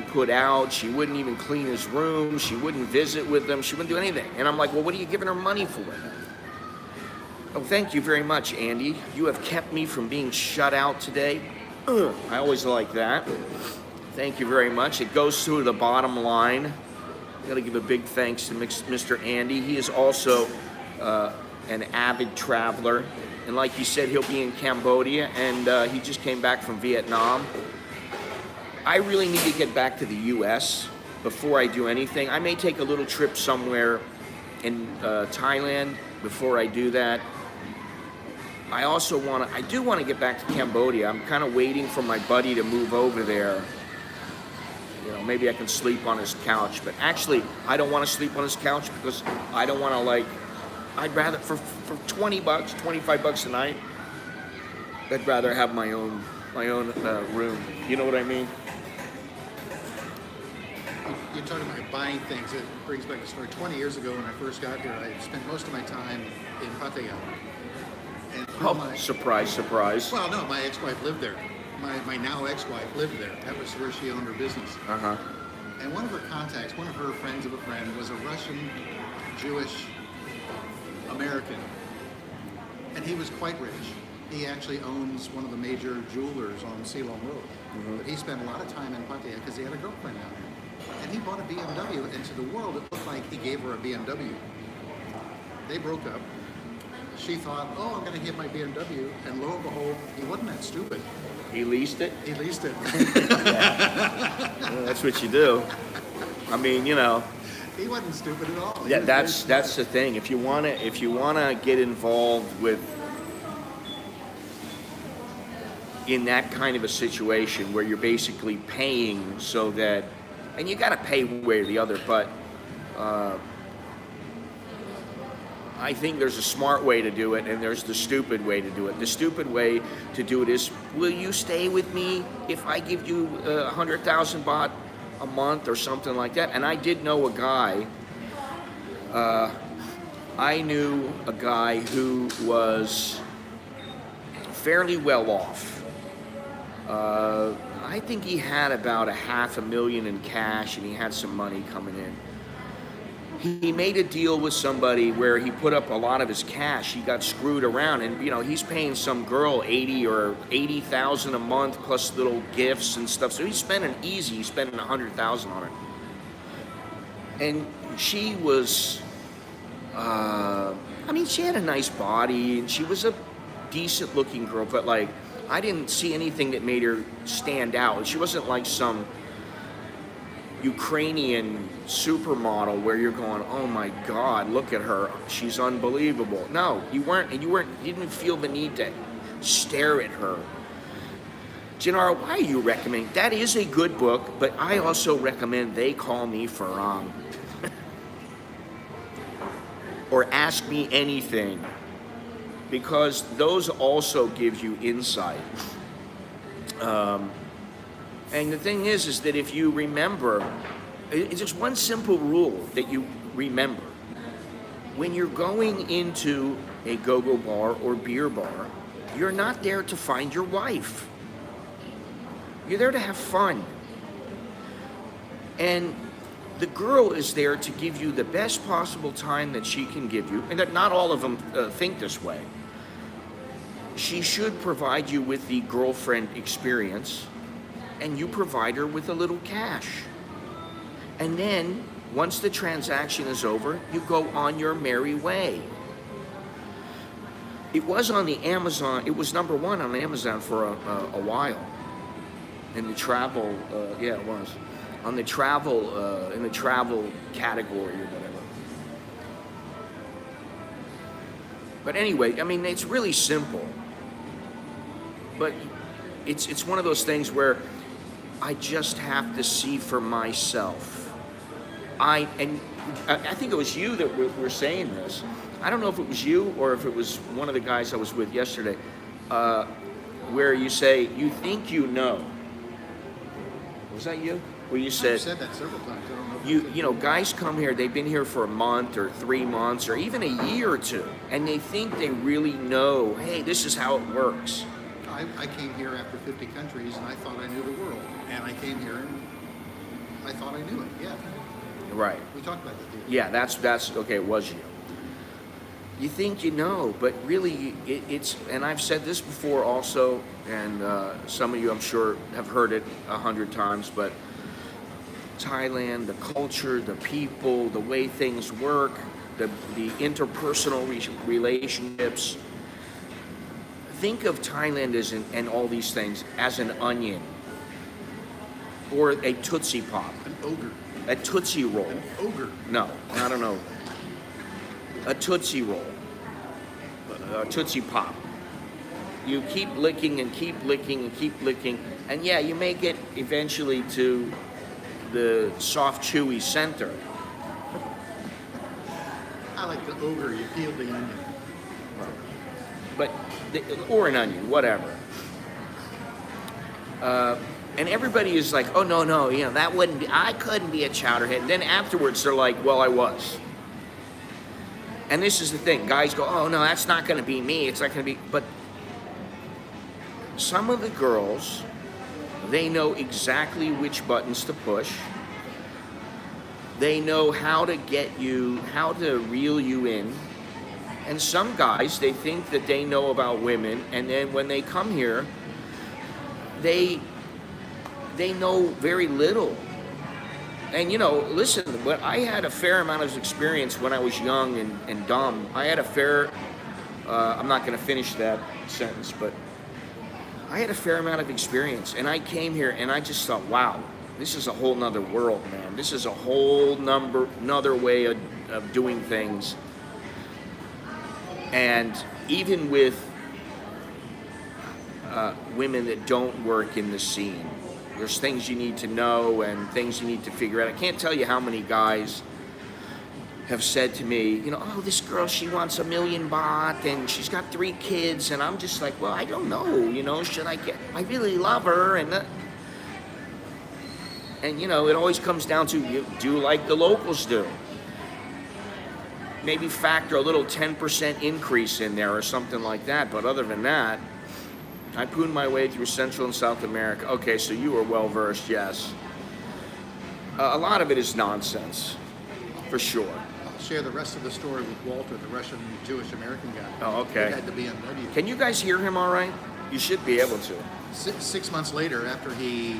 put out, she wouldn't even clean his room, she wouldn't visit with him, she wouldn't do anything. And I'm like, well, what are you giving her money for? Oh, thank you very much, Andy. You have kept me from being shut out today. I always like that. Thank you very much. It goes through the bottom line. I got to give a big thanks to Mr. Andy. He is also an avid traveler. And like he said, he'll be in Cambodia, and he just came back from Vietnam. I really need to get back to the U.S. before I do anything. I may take a little trip somewhere in Thailand before I do that. I do want to get back to Cambodia. I'm kind of waiting for my buddy to move over there. You know, maybe I can sleep on his couch. But actually, I don't want to sleep on his couch because I don't want to I'd rather, for 20 bucks, 25 bucks a night, I'd rather have my own room. You know what I mean? You're talking about buying things. It brings back a story. 20 years ago when I first got here, I spent most of my time in Pattaya. And Surprise, surprise. Well, no, my ex-wife lived there. My now ex-wife lived there. That was where she owned her business. Uh-huh. And one of her contacts, one of her friends of a friend, was a Russian, Jewish, American. And he was quite rich. He actually owns one of the major jewelers on Ceylon Road. Mm-hmm. But he spent a lot of time in Pattaya because he had a girlfriend down there. And he bought a BMW, and to the world, it looked like he gave her a BMW. They broke up. She thought, oh, I'm going to get my BMW, and lo and behold, he wasn't that stupid. He leased it? He leased it. Well, that's what you do. I mean, you know. He wasn't stupid at all. Yeah, that's the thing. If you wanna get involved in that kind of a situation where you're basically paying so that, and you got to pay one way or the other, but I think there's a smart way to do it, and there's the stupid way to do it. The stupid way to do it is, will you stay with me if I give you 100,000 baht a month or something like that? And I did know a guy, I knew a guy who was fairly well off. I think he had about $500,000 in cash, and he had some money coming in. He made a deal with somebody where he put up a lot of his cash. He got screwed around, and you know, he's paying some girl 80,000 a month plus little gifts and stuff. So he's spending 100,000 on her. And she was, she had a nice body, and she was a decent looking girl, but like, I didn't see anything that made her stand out. She wasn't like some Ukrainian supermodel where you're going, oh my God, look at her, she's unbelievable. No, you didn't feel the need to stare at her. Gennaro, why are you recommending? That is a good book, but I also recommend They Call Me Farang. Or Ask Me Anything, because those also give you insight. And the thing is that if you remember, it's just one simple rule that you remember. When you're going into a go-go bar or beer bar, you're not there to find your wife. You're there to have fun. And the girl is there to give you the best possible time that she can give you, and that not all of them think this way. She should provide you with the girlfriend experience, and you provide her with a little cash. And then Once the transaction is over, you go on your merry way. It was on the Amazon, it was number one on Amazon for a while. In the travel, yeah, it was. On the travel, in the travel category or whatever. But anyway, I mean, it's really simple. But it's one of those things where I just have to see for myself. I think it was you that were saying this. I don't know if it was you or if it was one of the guys I was with yesterday, where you say, you think you know. Was that you? Where you said... I've said that several times. I don't know if you know, guys come here, they've been here for a month or 3 months or even a year or two, and they think they really know, hey, this is how it works. I came here after 50 countries, and I thought I knew the world. And I came here, and I thought I knew it, yeah. Right. We talked about that. Yeah, that's okay, it was you. You think you know, but really it's, and I've said this before also, and some of you I'm sure have heard it 100 times, but Thailand, the culture, the people, the way things work, the interpersonal relationships. Think of Thailand as and all these things as an onion or a Tootsie Pop. An ogre. A Tootsie Roll. An ogre. No, I don't know. A Tootsie Roll. A Tootsie Pop. You keep licking and keep licking and keep licking, and yeah, you make it eventually to the soft, chewy center. I like the ogre. You peeled the onion. But or an onion, whatever. And everybody is like, oh no, you know, that wouldn't be, I couldn't be a chowderhead. And then afterwards they're like, well, I was. And this is the thing, guys go, oh no, that's not gonna be me, it's not gonna be, but some of the girls, they know exactly which buttons to push. They know how to get you, how to reel you in. And some guys, they think that they know about women, and then when they come here, they know very little. And you know, listen, but I had a fair amount of experience when I was young and dumb. I had a fair, I'm not going to finish that sentence, but I had a fair amount of experience. And I came here and I just thought, wow, this is a whole nother world, man. This is a whole another way of doing things. And even with women that don't work in the scene, there's things you need to know and things you need to figure out. I can't tell you how many guys have said to me, you know, oh, this girl, she wants $1 million baht and she's got 3 kids. And I'm just like, well, I don't know, you know, should I get, I really love her. And you know, it always comes down to, you do like the locals do. Maybe factor a little 10% increase in there or something like that. But other than that, I pooned my way through Central and South America. Okay, so you are well versed, yes. A lot of it is nonsense, for sure. I'll share the rest of the story with Walter, the Russian Jewish American guy. Oh, okay. He had the BMW. Can you guys hear him all right? You should be able to. 6 months later, after he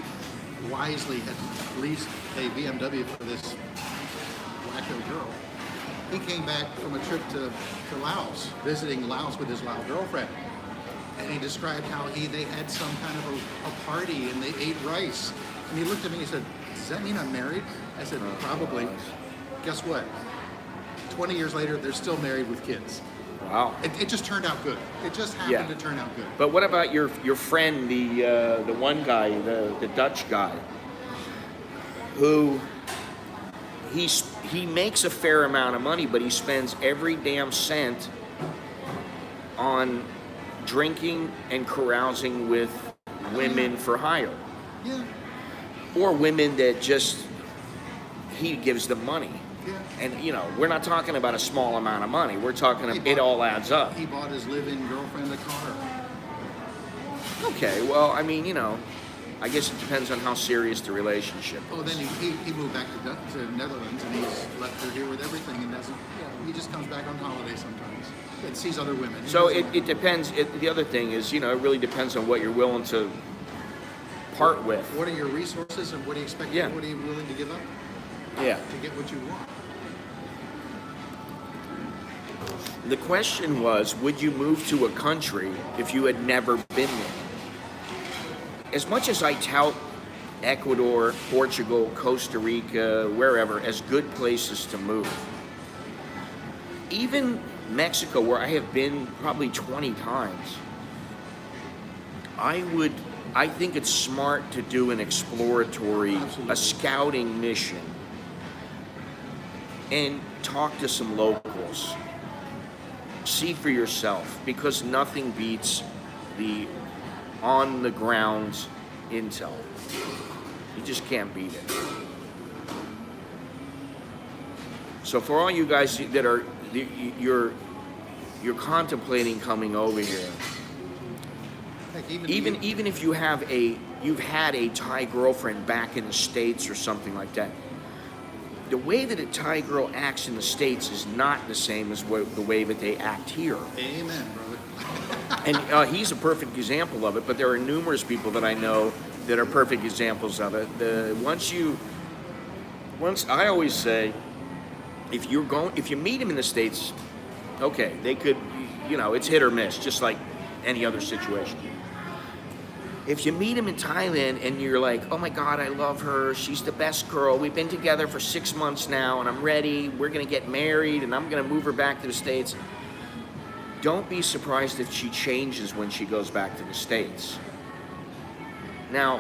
wisely had leased a BMW for this wacko girl, he came back from a trip to Laos, visiting Laos with his Lao girlfriend. And he described how they had some kind of a party and they ate rice. And he looked at me and he said, does that mean I'm married? I said, probably. Gosh. Guess what? 20 years later, they're still married with kids. Wow. It just turned out good. It just happened to turn out good. But what about your friend, the one guy, the Dutch guy, who he makes a fair amount of money, but he spends every damn cent on drinking and carousing with women for hire. Yeah. Or women that just, he gives them money. Yeah. And, you know, we're not talking about a small amount of money. We're talking, it all adds up. He bought his live-in girlfriend a car. Okay, well, I mean, you know, I guess it depends on how serious the relationship is. Oh, then he moved back to Netherlands and he's left her here with everything and doesn't, he just comes back on holiday sometimes and sees other women. So it depends. The other thing is, you know, it really depends on what you're willing to part with. What are your resources and what do you expect? Yeah. What are you willing to give up? Yeah. to get what you want. The question was, would you move to a country if you had never been there? As much as I tout Ecuador, Portugal, Costa Rica, wherever, as good places to move, even Mexico, where I have been probably 20 times, I think it's smart to do an exploratory, a scouting mission and talk to some locals. See for yourself, because nothing beats the on-the-ground intel. You just can't beat it. So for all you guys that are, you're contemplating coming over here, Heck, even if you've had a Thai girlfriend back in the States or something like that, the way that a Thai girl acts in the States is not the same as the way that they act here. Amen, brother. And he's a perfect example of it, but there are numerous people that I know that are perfect examples of it. Once I always say, if you meet him in the States, okay, they could, it's hit or miss, just like any other situation. If you meet him in Thailand and you're like, oh my God, I love her, she's the best girl, we've been together for 6 months now and I'm ready, we're gonna get married and I'm gonna move her back to the States, don't be surprised if she changes when she goes back to the States. Now,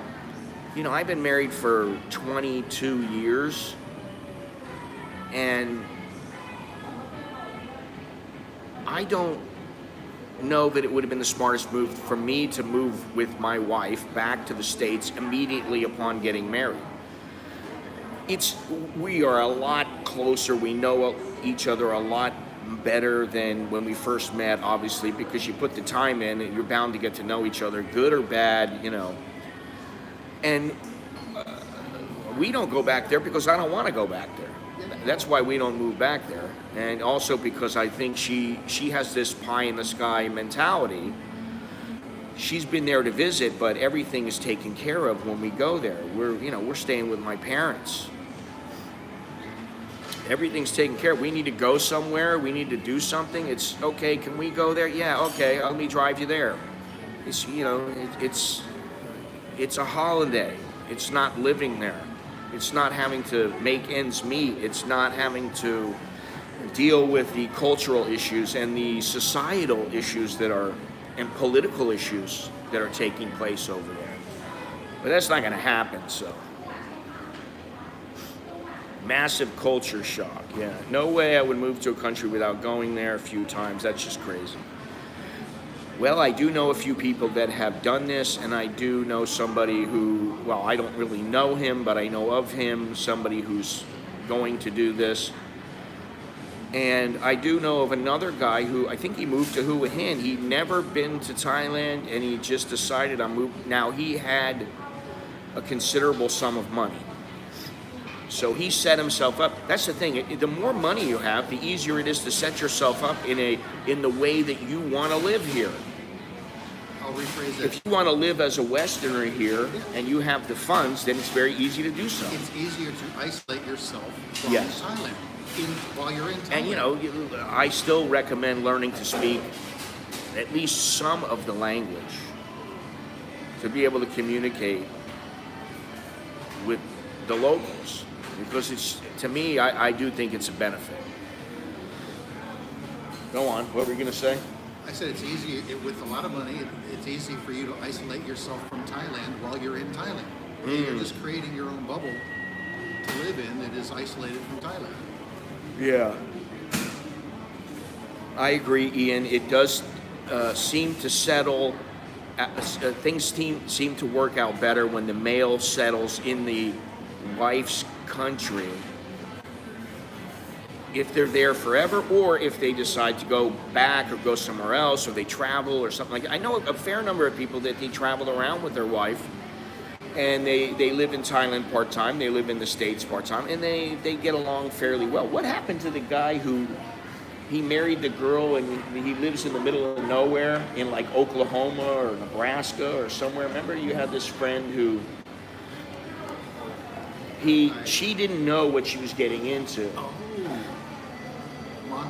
I've been married for 22 years and I don't know that it would have been the smartest move for me to move with my wife back to the States immediately upon getting married. We are a lot closer, we know each other a lot better than when we first met, obviously, because you put the time in and you're bound to get to know each other, good or bad, And we don't go back there because I don't want to go back there. That's why we don't move back there. And also because I think she has this pie in the sky mentality. She's been there to visit, but everything is taken care of when we go there. We're staying with my parents. Everything's taken care of. We need to go somewhere. We need to do something. It's okay. Can we go there? Yeah. Okay. Let me drive you there. It's a holiday. It's not living there. It's not having to make ends meet. It's not having to deal with the cultural issues and the societal issues and political issues that are taking place over there. But that's not going to happen, so. Massive culture shock, yeah. No way I would move to a country without going there a few times. That's just crazy. Well, I do know a few people that have done this, and I do know somebody who, well, I don't really know him, but I know of him, somebody who's going to do this. And I do know of another guy who, I think he moved to Hua Hin. He'd never been to Thailand, and he just decided I'm moving. Now, he had a considerable sum of money. So he set himself up. That's the thing. The more money you have, the easier it is to set yourself up in the way that you want to live here. I'll rephrase it. If you want to live as a Westerner here and you have the funds, then it's very easy to do so. It's easier to isolate yourself from Yes. Thailand while you're in Thailand. And I still recommend learning to speak at least some of the language to be able to communicate with the locals. Because to me, I do think it's a benefit. Go on, what were you going to say? I said it's easy, with a lot of money, it's easy for you to isolate yourself from Thailand while you're in Thailand. You're just creating your own bubble to live in that is isolated from Thailand. Yeah. I agree, Ian. It does seem to settle, things seem to work out better when the male settles in the wife's country, if they're there forever, or if they decide to go back or go somewhere else, or they travel or something like that. I know a fair number of people that they travel around with their wife, and they live in Thailand part-time, they live in the States part-time, and they get along fairly well. What happened to the guy who, he married the girl and he lives in the middle of nowhere in like Oklahoma or Nebraska or somewhere? Remember you had this friend who, She didn't know what she was getting into. Oh, Mon-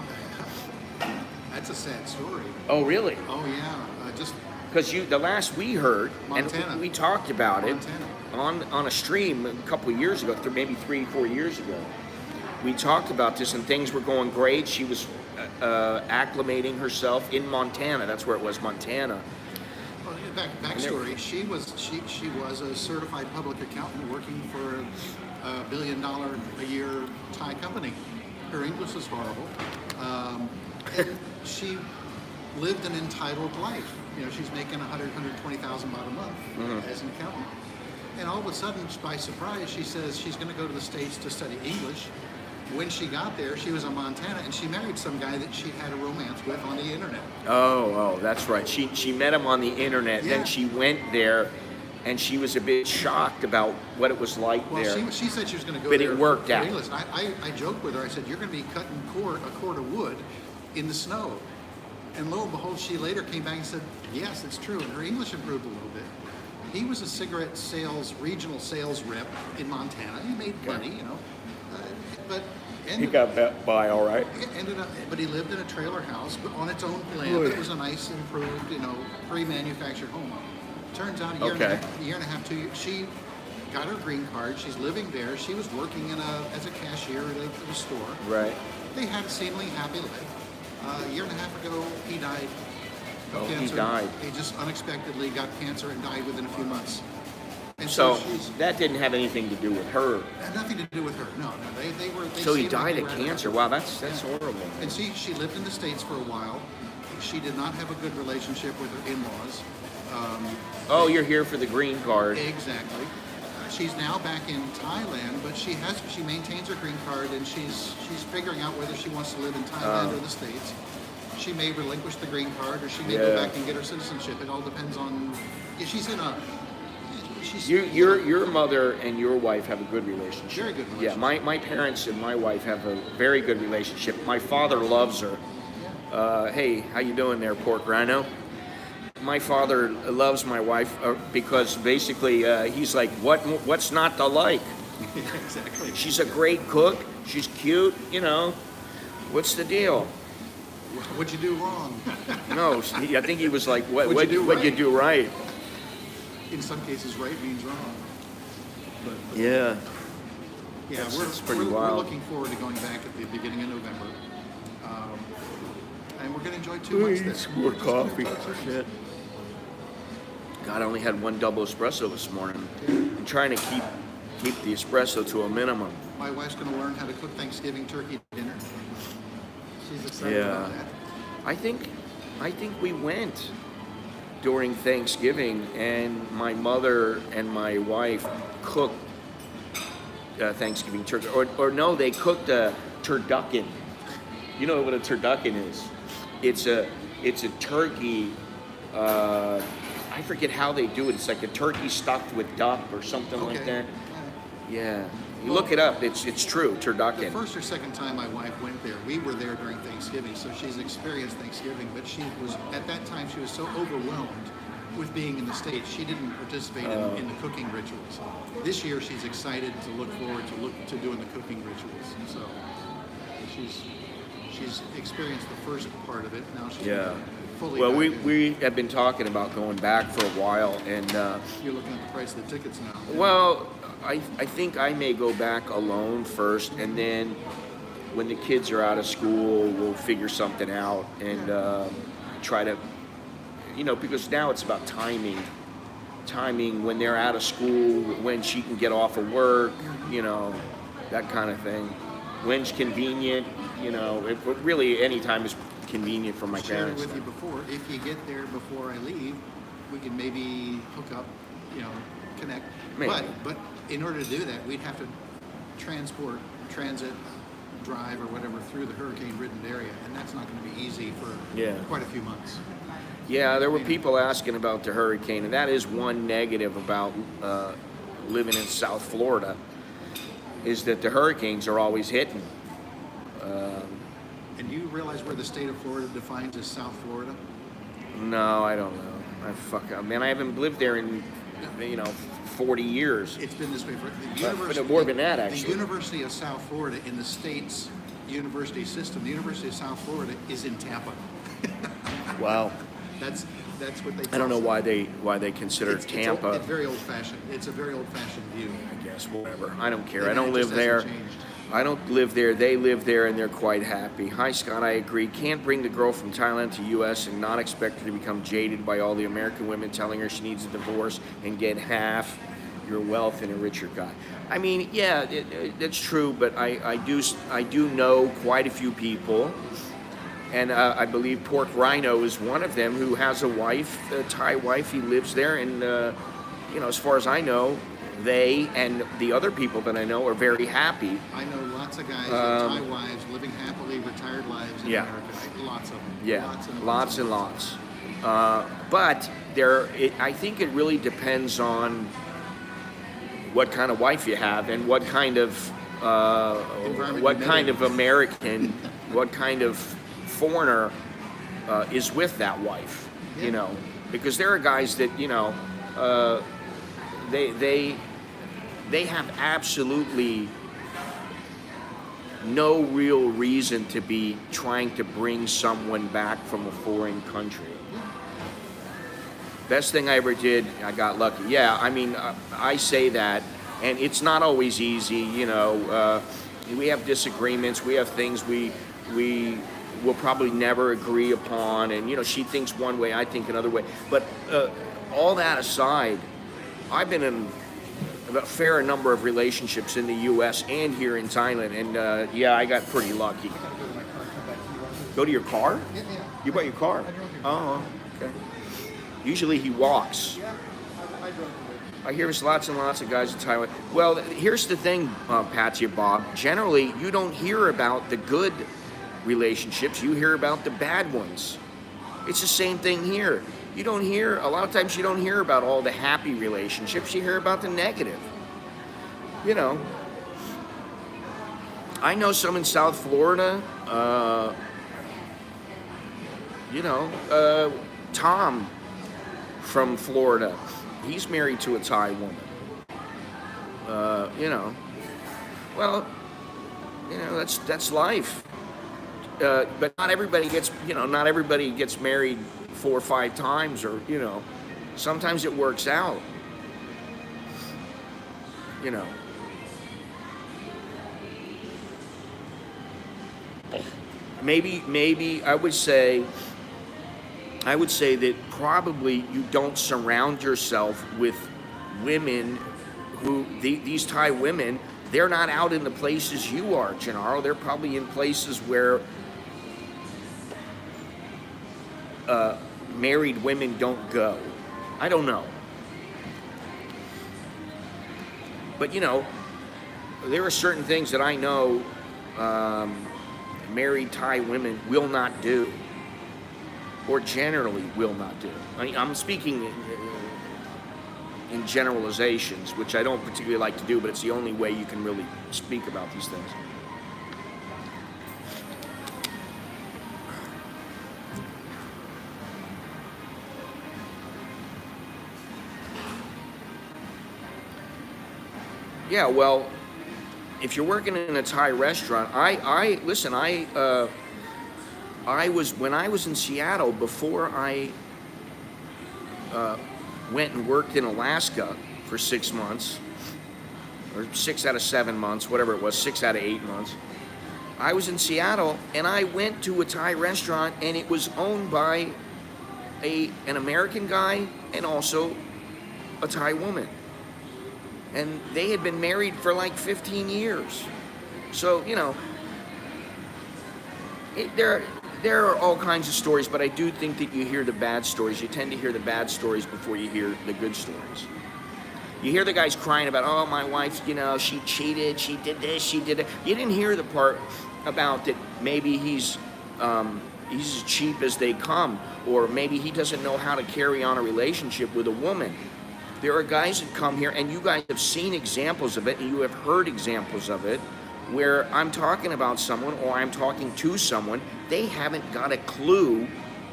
that's a sad story. Oh, really? Oh yeah, just Because the last we heard, Montana. and we talked about Montana. it on a stream a couple of years ago, maybe 3-4 years ago. We talked about this, and things were going great. She was acclimating herself in Montana. That's where it was, Montana. Well, backstory. She was a certified public accountant working for a $1 billion a year Thai company. Her English was horrible. And she lived an entitled life. You know, she's making $120,000 baht a month as an accountant. And all of a sudden, by surprise, she says she's going to go to the States to study English. When she got there, she was in Montana, and she married some guy that she had a romance with on the internet. Oh, that's right. She met him on the internet. Yeah. Then she went there, and she was a bit shocked about what it was like Well, there. she said she was going to go But there it worked for out. English. I joked with her. I said, "You're going to be cutting a cord of wood in the snow." And lo and behold, she later came back and said, "Yes, it's true." And her English improved a little bit. He was a cigarette regional sales rep in Montana. He made money, you know, but. He got by all right. Ended up, but he lived in a trailer house, but on its own land. But it was a nice, improved, you know, pre-manufactured home. Turns out a year and a half, 2 years, she got her green card. She's living there. She was working as a cashier at a store. Right. They had a seemingly happy life. A year and a half ago, he died of He cancer. died. He just unexpectedly got cancer and died within a few months. And So she's that didn't have anything to do with her. had nothing to do with her. No, they were. They So he seemed like died they of were cancer. happy. Wow, that's horrible. And she lived in the States for a while. She did not have a good relationship with her in-laws. Oh, you're here for the green card. Exactly. She's now back in Thailand, but she maintains her green card, and she's figuring out whether she wants to live in Thailand or the States. She may relinquish the green card, or she may go back and get her citizenship. It all depends on. Yeah, she's in a. She's Your mother and your wife have a good relationship. Very good Yeah, my parents and my wife have a very good relationship. My father loves her. Hey, how you doing there, Pork Rhino? My father loves my wife because basically he's like, what's not to like? exactly. She's a great cook. She's cute. You know, what's the deal? What'd you do wrong? No, I think he was like, What'd you do what'd you right? do right? In some cases, right means wrong. But Yeah. yeah, That's pretty we're wild. looking forward to going back at the beginning of November, and we're going to enjoy 2 months there. More coffee. Shit. God, I only had one double espresso this morning. I'm trying to keep the espresso to a minimum. My wife's going to learn how to cook Thanksgiving turkey dinner. She's excited about that. I think we went during Thanksgiving, and my mother and my wife cooked Thanksgiving turkey, or no, they cooked a turducken. You know what a turducken is? It's a turkey. I forget how they do it. It's like a turkey stuffed with duck or something like Okay. that. Yeah, you look it up. It's true, The turducken. first or second time my wife went there, we were there during Thanksgiving, so she's experienced Thanksgiving, but she was, at that time, she was so overwhelmed with being in the States, she didn't participate in the cooking rituals. This year, she's excited to look forward to doing the cooking rituals. So she's experienced the first part of it. Now she's fully Well, back in. we have been talking about going back for a while, and You're looking at the price of the tickets now. well, I think I may go back alone first, and then when the kids are out of school, we'll figure something out and try to, because now it's about timing when they're out of school, when she can get off of work, that kind of thing. When's convenient, really any time is convenient for my Shared it parents. with you before. If you get there before I leave, we can maybe hook up, connect. Maybe. But in order to do that, we'd have to transit, drive, or whatever through the hurricane-ridden area, and that's not going to be easy for quite a few months. Yeah, there were people asking about the hurricane, and that is one negative about living in South Florida, is that the hurricanes are always hitting. And do you realize where the state of Florida defines as South Florida? No, I don't know. I haven't lived there in, 40 years. It's been this way for the But university. more than that, The actually. University of South Florida in the state's university system, the University of South Florida is in Tampa. Wow. That's what they. I don't know tell us. why they consider Tampa. It's very old-fashioned. It's a very old-fashioned view. I guess whatever. I don't care. I And don't it live just there. hasn't changed. I don't live there. They live there, and they're quite happy. Hi, Scott. I agree. Can't bring the girl from Thailand to U.S. and not expect her to become jaded by all the American women telling her she needs a divorce and get half your wealth and a richer guy. I mean, yeah, that's true. But I do know quite a few people, and I believe Pork Rhino is one of them who has a wife, a Thai wife. He lives there, and you know, as far as I know, they and the other people that I know are very happy. I know lots of guys with Thai wives living happily retired lives in Yeah. America. Lots of them. Yeah, Lots and lots. But I think it really depends on what kind of wife you have and what kind of American, what kind of foreigner is with that wife. Yeah. You know, because there are guys that they have absolutely no real reason to be trying to bring someone back from a foreign country. Best thing I ever did, I got lucky. Yeah, I mean, I say that, and it's not always easy, you know. We have disagreements, we have things we will probably never agree upon, and, you know, she thinks one way, I think another way. But all that aside, I've been in a fair number of relationships in the U.S. and here in Thailand, and yeah, I got pretty lucky. Go to your car? Yeah. You bought your car? Oh, okay. Usually he walks. Yeah, I drove I hear there's lots and lots of guys in Thailand. Well, here's the thing, Patsy Bob. Generally, you don't hear about the good relationships. You hear about the bad ones. It's the same thing here. You don't hear, a lot of times you don't hear about all the happy relationships. You hear about the negative. You know. I know some in South Florida. Tom from Florida. He's married to a Thai woman. Well, that's life. But not everybody gets married 4 or 5 times, or sometimes it works out. Maybe I would say that probably you don't surround yourself with women who, these Thai women, they're not out in the places you are, Gennaro. They're probably in places where married women don't go. I don't know. But there are certain things that I know married Thai women will not do, or generally will not do. I mean, I'm speaking in generalizations, which I don't particularly like to do, but it's the only way you can really speak about these things. Yeah, well, if you're working in a Thai restaurant, when I was in Seattle, before I went and worked in Alaska for 6 months, or 6 out of 7 months, whatever it was, 6 out of 8 months, I was in Seattle, and I went to a Thai restaurant, and it was owned by an American guy and also a Thai woman. And they had been married for like 15 years. So, there are all kinds of stories, but I do think that you hear the bad stories. You tend to hear the bad stories before you hear the good stories. You hear the guys crying about, oh, my wife, she cheated, she did this, she did that. You didn't hear the part about that maybe he's as cheap as they come, or maybe he doesn't know how to carry on a relationship with a woman. There are guys that come here, and you guys have seen examples of it, and you have heard examples of it, where I'm talking about someone, or I'm talking to someone, they haven't got a clue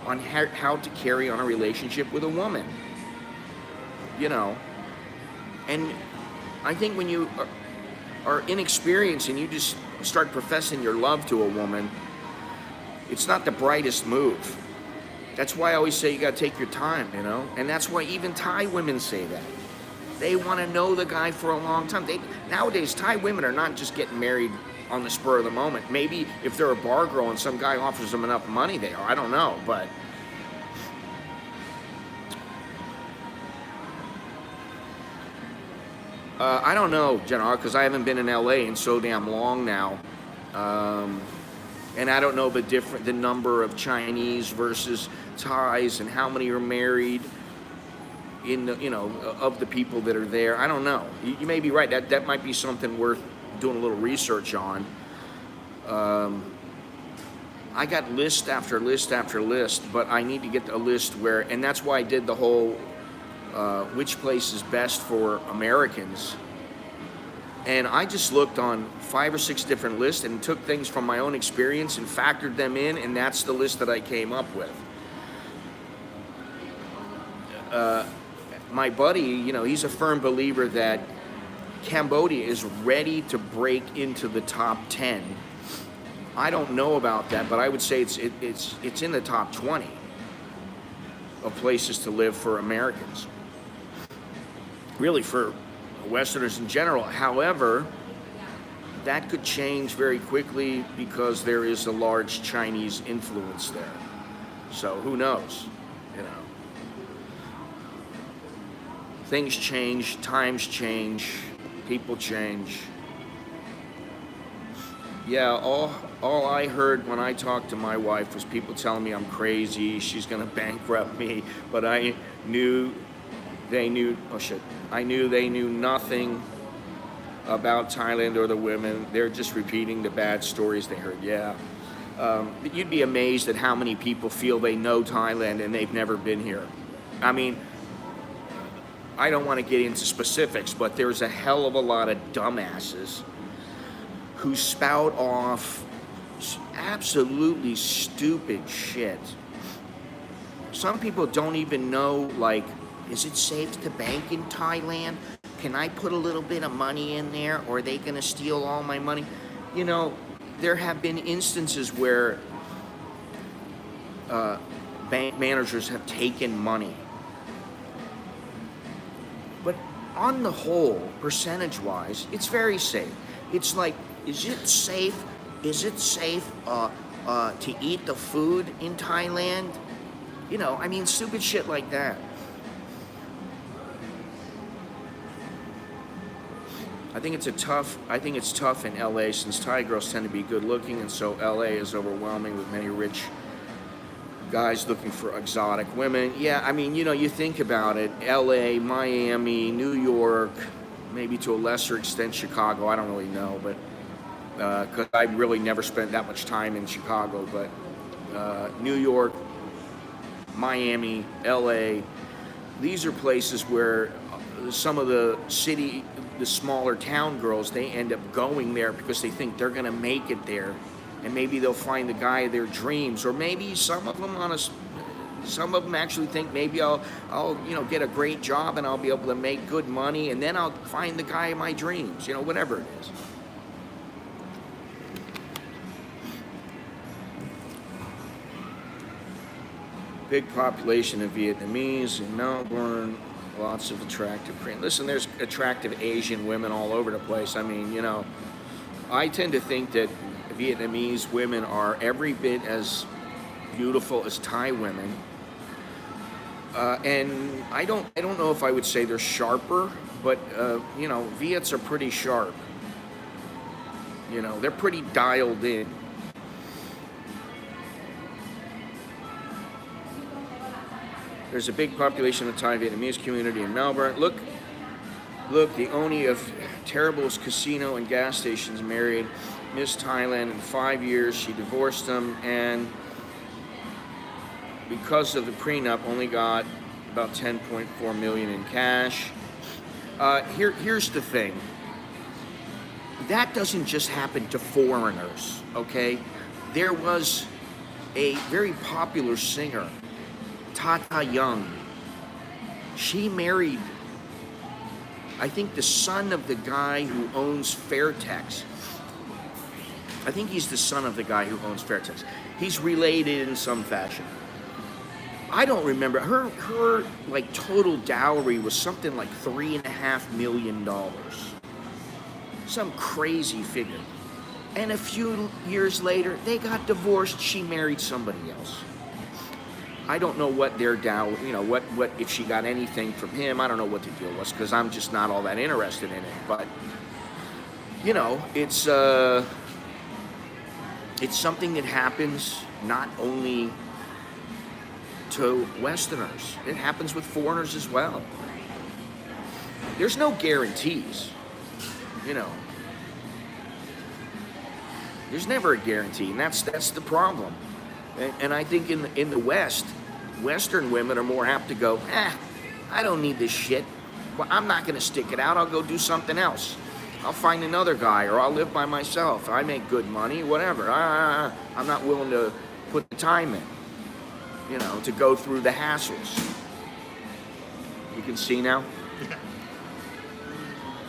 on how to carry on a relationship with a woman. And I think when you are inexperienced and you just start professing your love to a woman, it's not the brightest move. That's why I always say you gotta take your time, you know? And that's why even Thai women say that. They wanna know the guy for a long time. Nowadays, Thai women are not just getting married on the spur of the moment. Maybe if they're a bar girl and some guy offers them enough money, they are. I don't know, but I don't know, General, because I haven't been in LA in so damn long now. And I don't know the number of Chinese versus Thais and how many are married in the, of the people that are there. I don't know. You may be right. That might be something worth doing a little research on. I got list after list after list, but I need to get a list where, and that's why I did the whole which place is best for Americans. And I just looked on 5 or 6 different lists and took things from my own experience and factored them in, and that's the list that I came up with. My buddy, he's a firm believer that Cambodia is ready to break into the top 10. I don't know about that, but I would say it's in the top 20 of places to live for Americans. Really, for Westerners in general. However, that could change very quickly because there is a large Chinese influence there. So who knows? Things change, times change, people change. Yeah, all I heard when I talked to my wife was people telling me I'm crazy, she's gonna bankrupt me, but I knew they knew nothing about Thailand or the women. They're just repeating the bad stories they heard. Yeah. You'd be amazed at how many people feel they know Thailand and they've never been here. I mean, I don't want to get into specifics, but there's a hell of a lot of dumbasses who spout off absolutely stupid shit. Some people don't even know, like, is it safe to bank in Thailand? Can I put a little bit of money in there, or are they going to steal all my money? There have been instances where bank managers have taken money. But on the whole, percentage-wise, it's very safe. It's like, is it safe to eat the food in Thailand? Stupid shit like that. I think it's tough in LA since Thai girls tend to be good looking, and so LA is overwhelming with many rich guys looking for exotic women. Yeah, you think about it, LA, Miami, New York, maybe to a lesser extent Chicago, I don't really know, but because I really never spent that much time in Chicago, but New York, Miami, LA, these are places where some of the smaller town girls, they end up going there because they think they're gonna make it there, and maybe they'll find the guy of their dreams, or maybe some of them actually think maybe I'll get a great job and I'll be able to make good money, and then I'll find the guy of my dreams, whatever it is. Big population of Vietnamese in Melbourne. Lots of attractive Korean. Listen, there's attractive Asian women all over the place. I tend to think that Vietnamese women are every bit as beautiful as Thai women. And I don't know if I would say they're sharper, but Viets are pretty sharp. They're pretty dialed in. There's a big population of Thai Vietnamese community in Melbourne. Look, the owner of Terrible's casino and gas stations married Miss Thailand in 5 years. She divorced him, and because of the prenup, only got about 10.4 million in cash. Here's the thing. That doesn't just happen to foreigners, okay? There was a very popular singer, Tata Young. She married I think the son of the guy who owns Fairtex. I think he's the son of the guy who owns Fairtex. He's related in some fashion. I don't remember. Her like total dowry was something like $3.5 million. Some crazy figure. And a few years later, they got divorced. She married somebody else. I don't know what their dowry, what if she got anything from him. I don't know what the deal was because I'm just not all that interested in it. But it's something that happens not only to Westerners. It happens with foreigners as well. There's no guarantees, There's never a guarantee, and that's the problem. And I think in the West, Western women are more apt to go, I don't need this shit. Well, I'm not going to stick it out. I'll go do something else. I'll find another guy, or I'll live by myself. I make good money, whatever. I'm not willing to put the time in, to go through the hassles. You can see now?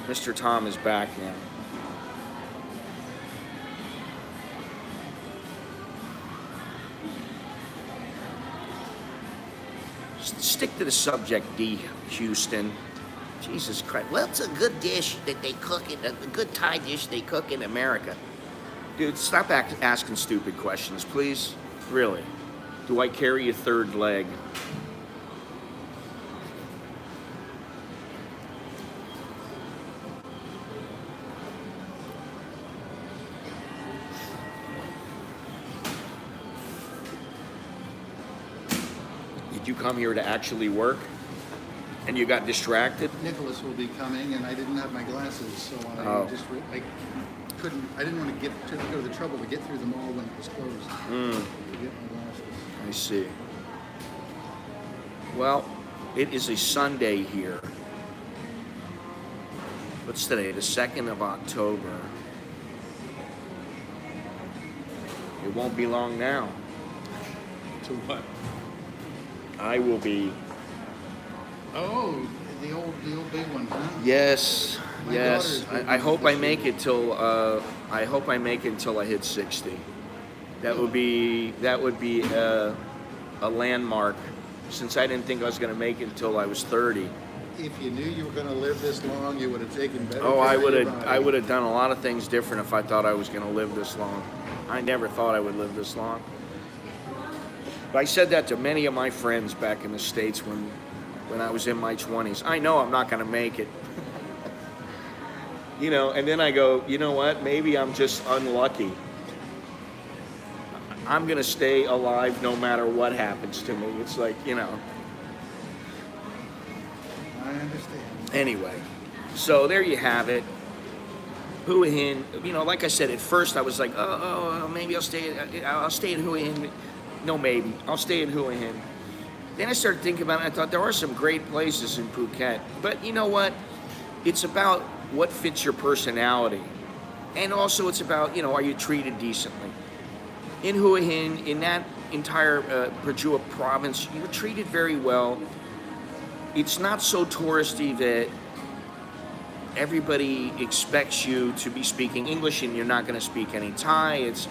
Mr. Tom is back now. Stick to the subject, D. Houston. Jesus Christ. Well, it's a good dish that they cook a good Thai dish they cook in America. Dude, stop asking stupid questions, please. Really. Do I carry a third leg? Did you come here to actually work? And you got distracted? Nicholas will be coming, and I didn't have my glasses, so I didn't want to go to the trouble to get through the mall when it was closed. To get my glasses. I see. Well, it is a Sunday here. What's today? The 2nd of October. It won't be long now. To what? I will be. Oh, the old big one, huh? Yes, My yes. daughter's I hope I make it till. I hope I make it until I hit 60. That would be a landmark. Since I didn't think I was going to make it until I was 30. If you knew you were going to live this long, you would have taken better. Oh, care of your body. I would have done a lot of things different if I thought I was going to live this long. I never thought I would live this long. But I said that to many of my friends back in the States when I was in my 20s. I know I'm not going to make it. And then I go, you know what? Maybe I'm just unlucky. I'm going to stay alive no matter what happens to me. It's like, I understand. Anyway, so there you have it. Hua Hin, like I said, at first I was like, maybe I'll stay in Hua Hin. No, maybe. I'll stay in Hua Hin. Then I started thinking about it. I thought there are some great places in Phuket. But you know what? It's about what fits your personality. And also it's about, are you treated decently? In Hua Hin, in that entire Prajua province, you're treated very well. It's not so touristy that everybody expects you to be speaking English and you're not going to speak any Thai. It's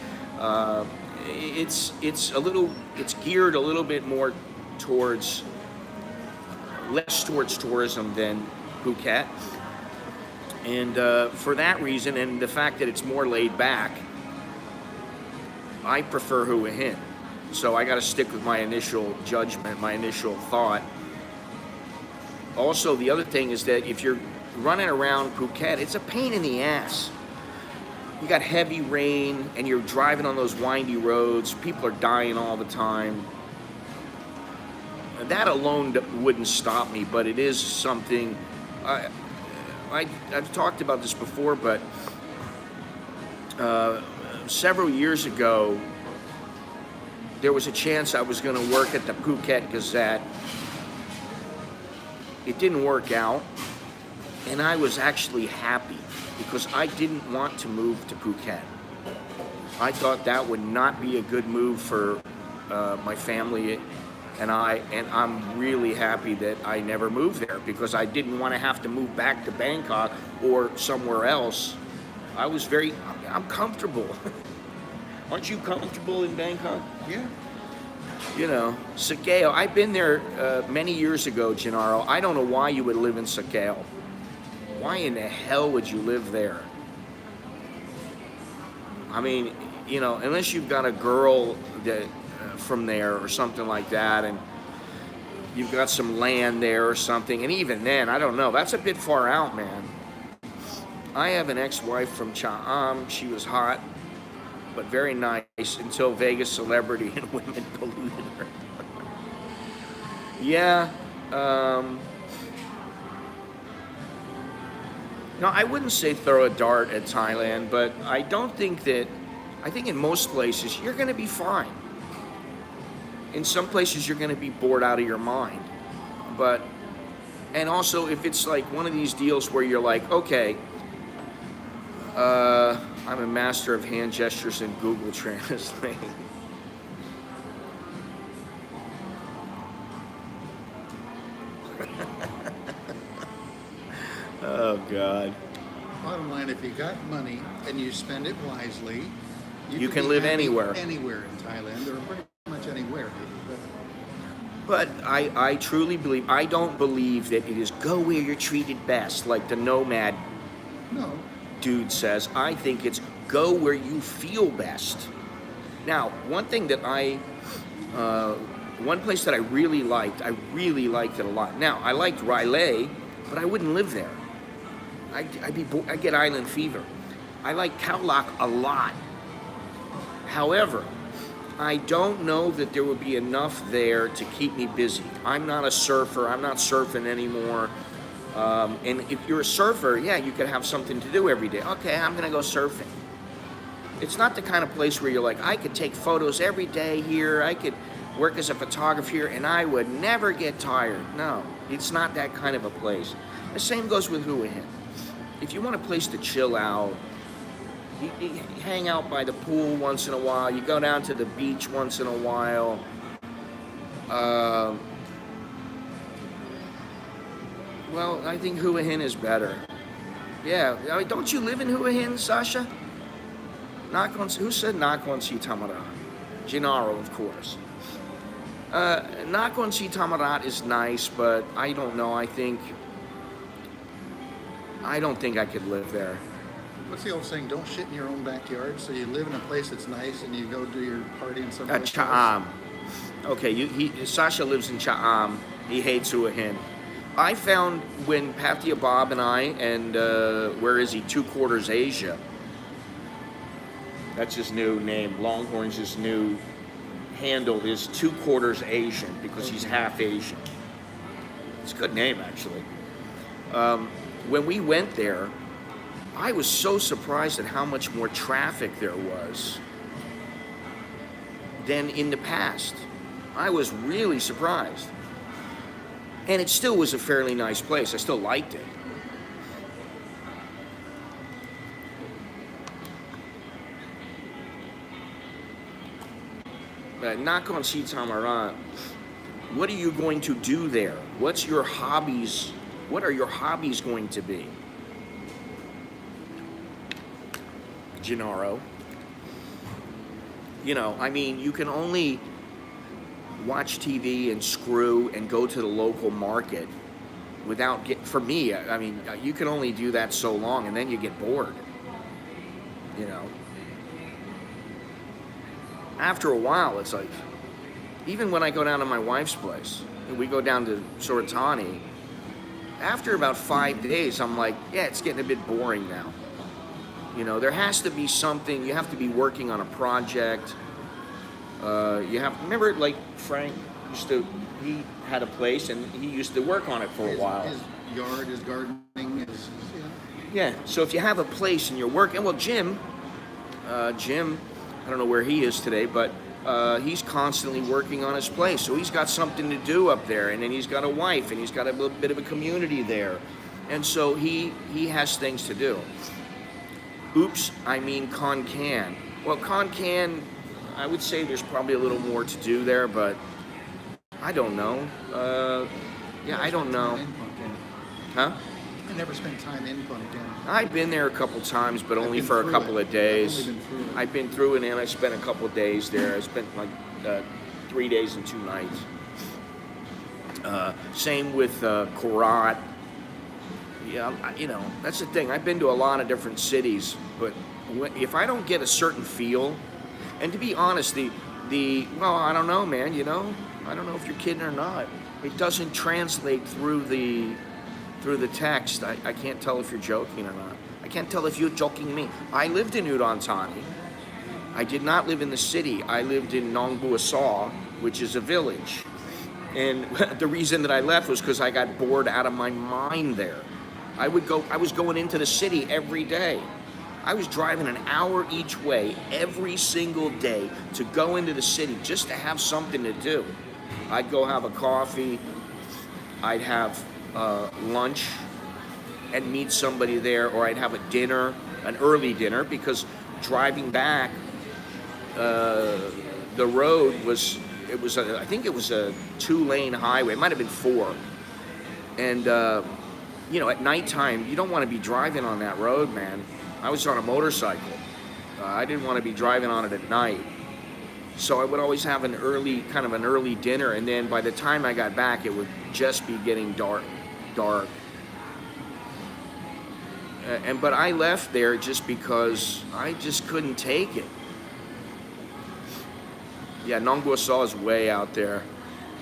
geared a little bit more less towards tourism than Phuket. And for that reason, and the fact that it's more laid back, I prefer Hua Hin. So I got to stick with my initial judgment, my initial thought. Also, the other thing is that if you're running around Phuket, it's a pain in the ass. You got heavy rain, and you're driving on those windy roads. People are dying all the time. That alone wouldn't stop me, but it is something. I've talked about this before, but several years ago, there was a chance I was going to work at the Phuket Gazette. It didn't work out, and I was actually happy because I didn't want to move to Phuket. I thought that would not be a good move for my family And I'm really happy that I never moved there, because I didn't want to have to move back to Bangkok or somewhere else. I'm comfortable. Aren't you comfortable in Bangkok? Yeah. You know, Sakeo, I've been there many years ago, Gennaro. I don't know why you would live in Sakeo. Why in the hell would you live there? I mean, you know, unless you've got a girl that from there or something like that, and you've got some land there or something, and even then, I don't know. That's a bit far out, man. I have an ex-wife from Cha'am. She was hot, but very nice until Vegas celebrity and women polluted her. Yeah. No, I wouldn't say throw a dart at Thailand, but I think in most places you're going to be fine. In some places you're going to be bored out of your mind. And also if it's like one of these deals where you're like, okay, I'm a master of hand gestures and Google Translate. Oh, God. Bottom line, if you got money and you spend it wisely, You could can be live happy anywhere. Anywhere in Thailand, or pretty much anywhere. But I truly believe, I don't believe that it is go where you're treated best, like the nomad No. dude says. I think it's go where you feel best. Now, one thing that one place that I really liked it a lot. Now, I liked Riley, but I wouldn't live there. I get island fever. I like Khao Lak a lot. However, I don't know that there would be enough there to keep me busy. I'm not a surfer. I'm not surfing anymore. And if you're a surfer, yeah, you could have something to do every day. Okay, I'm going to go surfing. It's not the kind of place where you're like, I could take photos every day here. I could work as a photographer here, and I would never get tired. No, it's not that kind of a place. The same goes with Hua Hin. If you want a place to chill out, you hang out by the pool once in a while, you go down to the beach once in a while. Well, I think Hua Hin is better. Yeah, I mean, don't you live in Hua Hin, Sasha? Who said Nakhon Si Thammarat? Gennaro, of course. Nakhon Si Thammarat is nice, but I don't know. I don't think I could live there. What's the old saying? Don't shit in your own backyard. So you live in a place that's nice, and you go do your party in some place Cha'am. else. Okay, Sasha lives in Cha'am. He hates Hua Hin. I found when Pathia Bob and I, and where is he? Two Quarters Asia. That's his new name. Longhorn's new handle is Two Quarters Asian because he's half Asian. It's a good name, actually. When we went there, I was so surprised at how much more traffic there was than in the past. I was really surprised. And it still was a fairly nice place. I still liked it. But Nakhon Si Thammarat, what are you going to do there? What's your hobbies? What are your hobbies going to be? Gennaro. You know, I mean, you can only watch TV and screw and go to the local market without for me, I mean, you can only do that so long and then you get bored. You know. After a while, it's like, even when I go down to my wife's place, and we go down to Soratani, after about 5 days, I'm like, yeah, it's getting a bit boring now. You know, there has to be something, you have to be working on a project. Remember, like, Frank he had a place and he used to work on it for a while. His yard, his gardening, Yeah, so if you have a place and you're working, well, Jim, I don't know where he is today, but he's constantly working on his place. So he's got something to do up there, and then he's got a wife, and he's got a little bit of a community there. And so he has things to do. Oops, I mean Khon Kaen. Well, Khon Kaen, I would say there's probably a little more to do there, but I don't know. Yeah, I don't know. Huh? I never spent time in Phuket. I've been there a couple times, but only been for a through couple it. of days. I've only been through it. I've been through it, and I spent a couple of days there. I spent like 3 days and 2 nights. Same with Korat. Yeah, you know, that's the thing. I've been to a lot of different cities, but if I don't get a certain feel, and to be honest, well, I don't know, man. You know, I don't know if you're kidding or not. It doesn't translate through the text. I can't tell if you're joking or not. I can't tell if you're joking me. I lived in Udon Thani. I did not live in the city. I lived in Nong Bua Saw, which is a village. And the reason that I left was because I got bored out of my mind there. I was going into the city every day. I was driving an hour each way every single day to go into the city just to have something to do. I'd go have a coffee. I'd have lunch and meet somebody there, or I'd have a dinner, an early dinner, because driving back, the road I think it was a 2-lane highway. It might have been 4. And, you know, at nighttime, you don't want to be driving on that road, man. I was on a motorcycle. I didn't want to be driving on it at night. So I would always have an early dinner, and then by the time I got back, it would just be getting dark. But I left there just because I just couldn't take it. Yeah, Nong Bua Saw is way out there.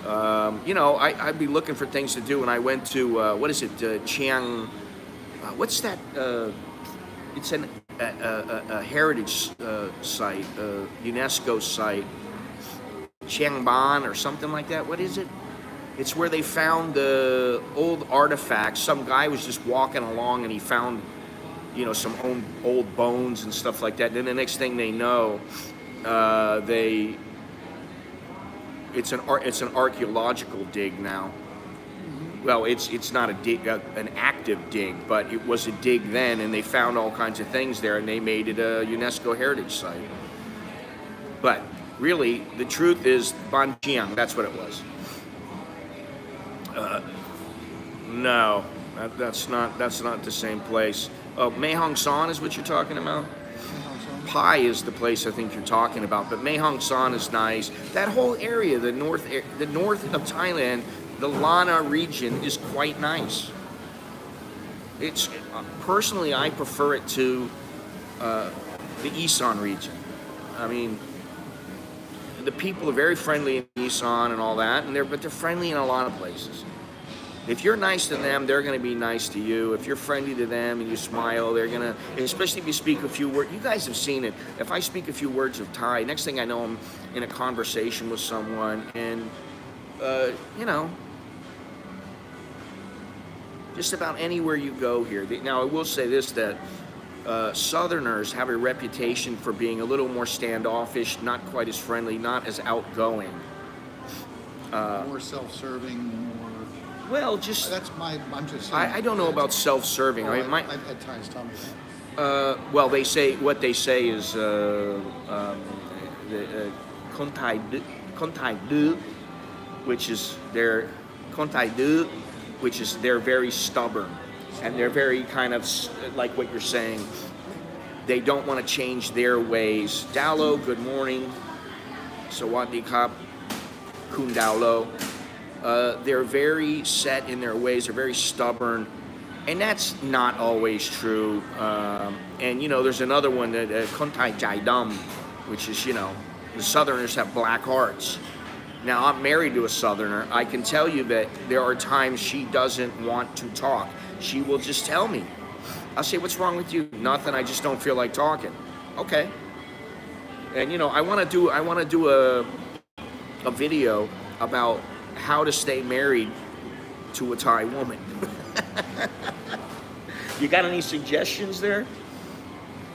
You know, I'd be looking for things to do, and I went to what is it, Chiang? What's that? It's a heritage site, UNESCO site, Chiang Ban or something like that. What is it? It's where they found the old artifacts. Some guy was just walking along and he found, you know, some old bones and stuff like that. And then the next thing they know, it's an archaeological dig now. Well, it's not a dig, an active dig, but it was a dig then, and they found all kinds of things there, and they made it a UNESCO heritage site. But really, the truth is Ban Chiang. That's what it was. No, that's not the same place. Mae Hong Son is what you're talking about. Pai is the place I think you're talking about, but Mae Hong Son is nice. That whole area, the north of Thailand, the Lana region is quite nice. It's personally, I prefer it to the Isan region. I mean, the people are very friendly in Isan and all that, but they're friendly in a lot of places. If you're nice to them, they're going to be nice to you. If you're friendly to them and you smile, they're going to, especially if you speak a few words. You guys have seen it. If I speak a few words of Thai, next thing I know, I'm in a conversation with someone, and, you know, just about anywhere you go here. Now, I will say this, that Southerners have a reputation for being a little more standoffish, not quite as friendly, not as outgoing. More self-serving, more... Well, just... I'm just saying. I don't know about self-serving. Oh, I mean, I've had Thais tell me that. well, what they say is Kon Thai Du, which is they're very stubborn, and they're very kind of like what you're saying. They don't want to change their ways. Dalo, good morning. Sawadee Kap, Kun Dalo. They're very set in their ways. They're very stubborn, and that's not always true. And you know, there's another one that Kon Thai Jai Dum, which is, you know, the Southerners have black hearts. Now, I'm married to a Southerner. I can tell you that there are times she doesn't want to talk. She will just tell me. I'll say, "What's wrong with you?" "Nothing. I just don't feel like talking." Okay. And you know, I want to do a video about how to stay married to a Thai woman. You got any suggestions there?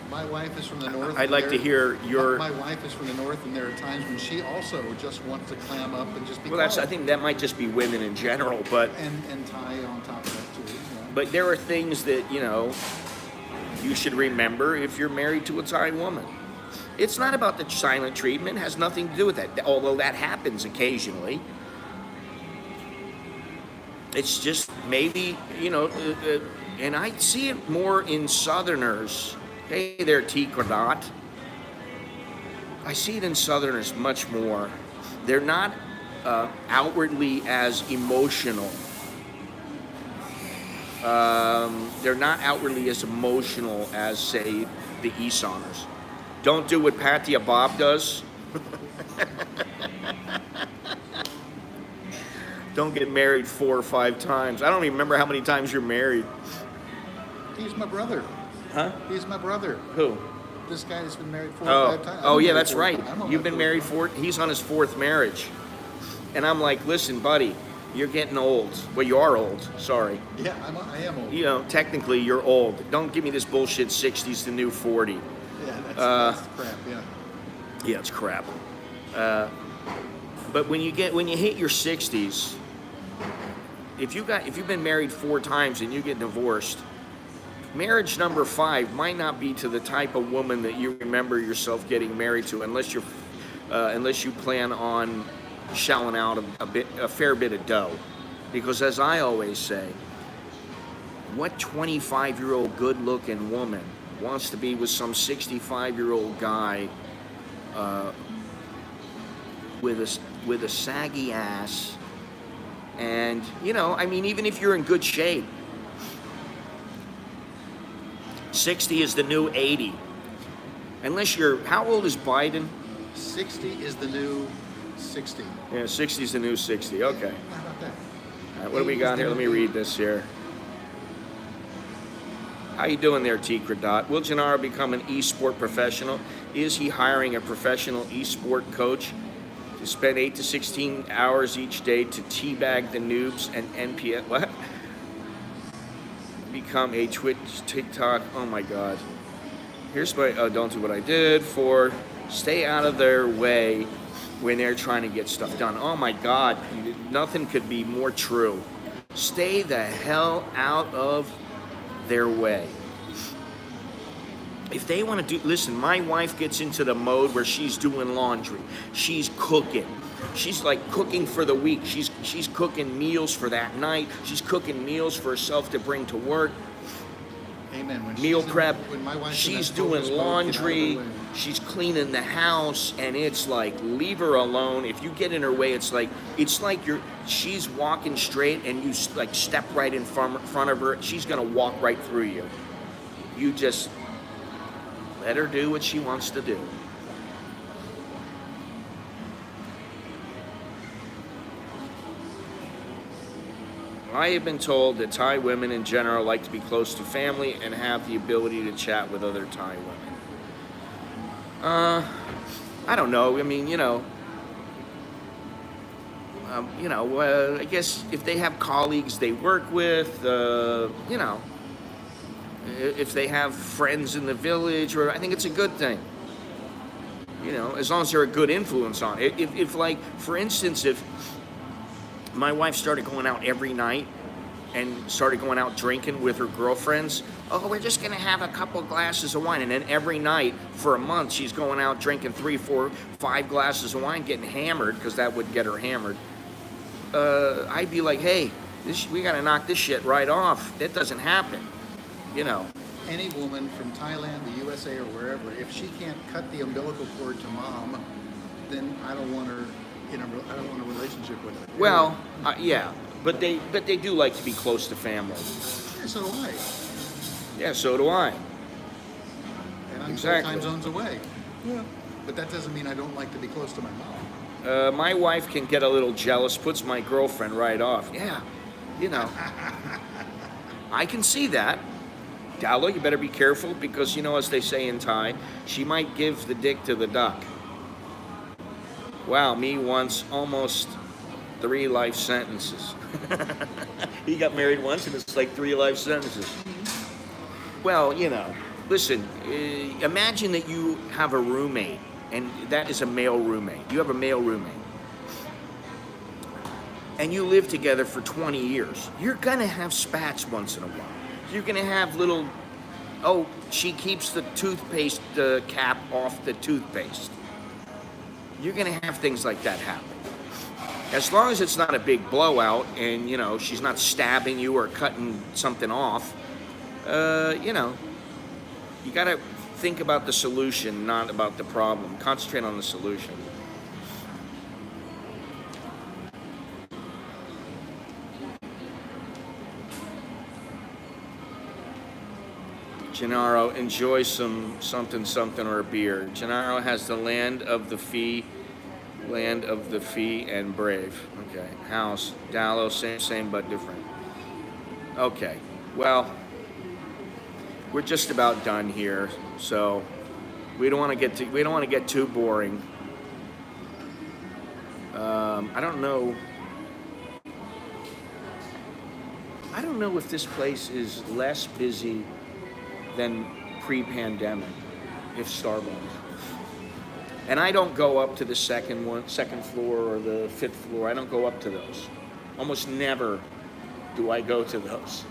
My wife is from the north. I'd like to hear your... My wife is from the north, and there are times when she also just wants to clam up and just be Well, quiet. I think that might just be women in general, but... And Thai on top of that, too. Yeah. But there are things that, you know, you should remember if you're married to a Thai woman. It's not about the silent treatment. It has nothing to do with that, although that happens occasionally. It's just maybe, and I see it more in Southerners. Hey there, T. Cordot. I see it in Southerners much more. They're not outwardly as emotional. They're not outwardly as emotional as, say, the Easterners. Don't do what Patty Bob does. Don't get married 4 or 5 times. I don't even remember how many times you're married. He's my brother. Huh? He's my brother. Who? This guy has been married 4 or 5 times. Oh yeah, that's right. You've been married 4. He's on his 4th marriage. And I'm like, listen, buddy, you're getting old. Well, you are old. Sorry. Yeah, I am old. Technically, you're old. Don't give me this bullshit 60's the new 40. Yeah, that's crap, yeah. Yeah, it's crap. But when you hit your 60s, if you've been married 4 times and you get divorced, marriage number 5 might not be to the type of woman that you remember yourself getting married to, unless you plan on shelling out a fair bit of dough. Because as I always say, what 25-year-old good-looking woman wants to be with some 65-year-old guy with a saggy ass? And even if you're in good shape, 60 is the new 80. Unless how old is Biden? 60 is the new 60. Yeah, 60 is the new 60. Okay. How about that? All right, what do we got here? Let me read this here. How you doing there, T. Cradot? Will Gennaro become an esport professional? Is he hiring a professional esport coach to spend 8 to 16 hours each day to teabag the noobs and NPS? What? Become a Twitch, TikTok. Oh my God. Here's my. Don't do what I did. Stay out of their way when they're trying to get stuff done. Oh my God. Nothing could be more true. Stay the hell out of their way. If they want to listen, my wife gets into the mode where she's doing laundry. She's cooking. She's like cooking for the week. She's cooking meals for that night. She's cooking meals for herself to bring to work. Amen. Meal prep. When my wife's she's doing laundry. She's cleaning the house, and it's like, leave her alone. If you get in her way, it's like she's walking straight, and you like step right in front of her. She's gonna walk right through you. You just let her do what she wants to do. I have been told that Thai women in general like to be close to family and have the ability to chat with other Thai women. I don't know. I mean, I guess if they have colleagues they work with, if they have friends in the village, I think it's a good thing. As long as they're a good influence on it. If like, for instance, if my wife started going out every night and started going out drinking with her girlfriends, we're just going to have a couple glasses of wine. And then every night for a month, she's going out drinking 3, 4, 5 glasses of wine, getting hammered, because that would get her hammered. I'd be like, hey, we got to knock this shit right off. That doesn't happen, Any woman from Thailand, the USA, or wherever, if she can't cut the umbilical cord to mom, then I don't want her. I don't want a relationship with her. Well, yeah, but they do like to be close to family. Yeah, so do I. Yeah, so do I. And I'm Exactly. 4 time zones away. Yeah. But that doesn't mean I don't like to be close to my mom. My wife can get a little jealous, puts my girlfriend right off. Yeah, I can see that. Gallo, you better be careful, because, as they say in Thai, she might give the dick to the duck. Wow, me once, almost 3 life sentences. He got married once, and it's like 3 life sentences. Well, listen, imagine that you have a roommate, and that is a male roommate. You have a male roommate. And you live together for 20 years. You're going to have spats once in a while. You're going to have little, she keeps the toothpaste cap off the toothpaste. You're going to have things like that happen. As long as it's not a big blowout and, you know, she's not stabbing you or cutting something off, you know, you got to think about the solution, not about the problem. Concentrate on the solution. Gennaro, enjoy some something or a beer. Gennaro has the land of the fee and brave. Okay. House, Dallo, same but different. Okay. Well, we're just about done here, so we don't want to get too boring. I don't know if this place is less busy than pre-pandemic, if Starbucks. And I don't go up to the second floor or the 5th floor. I don't go up to those. Almost never do I go to those.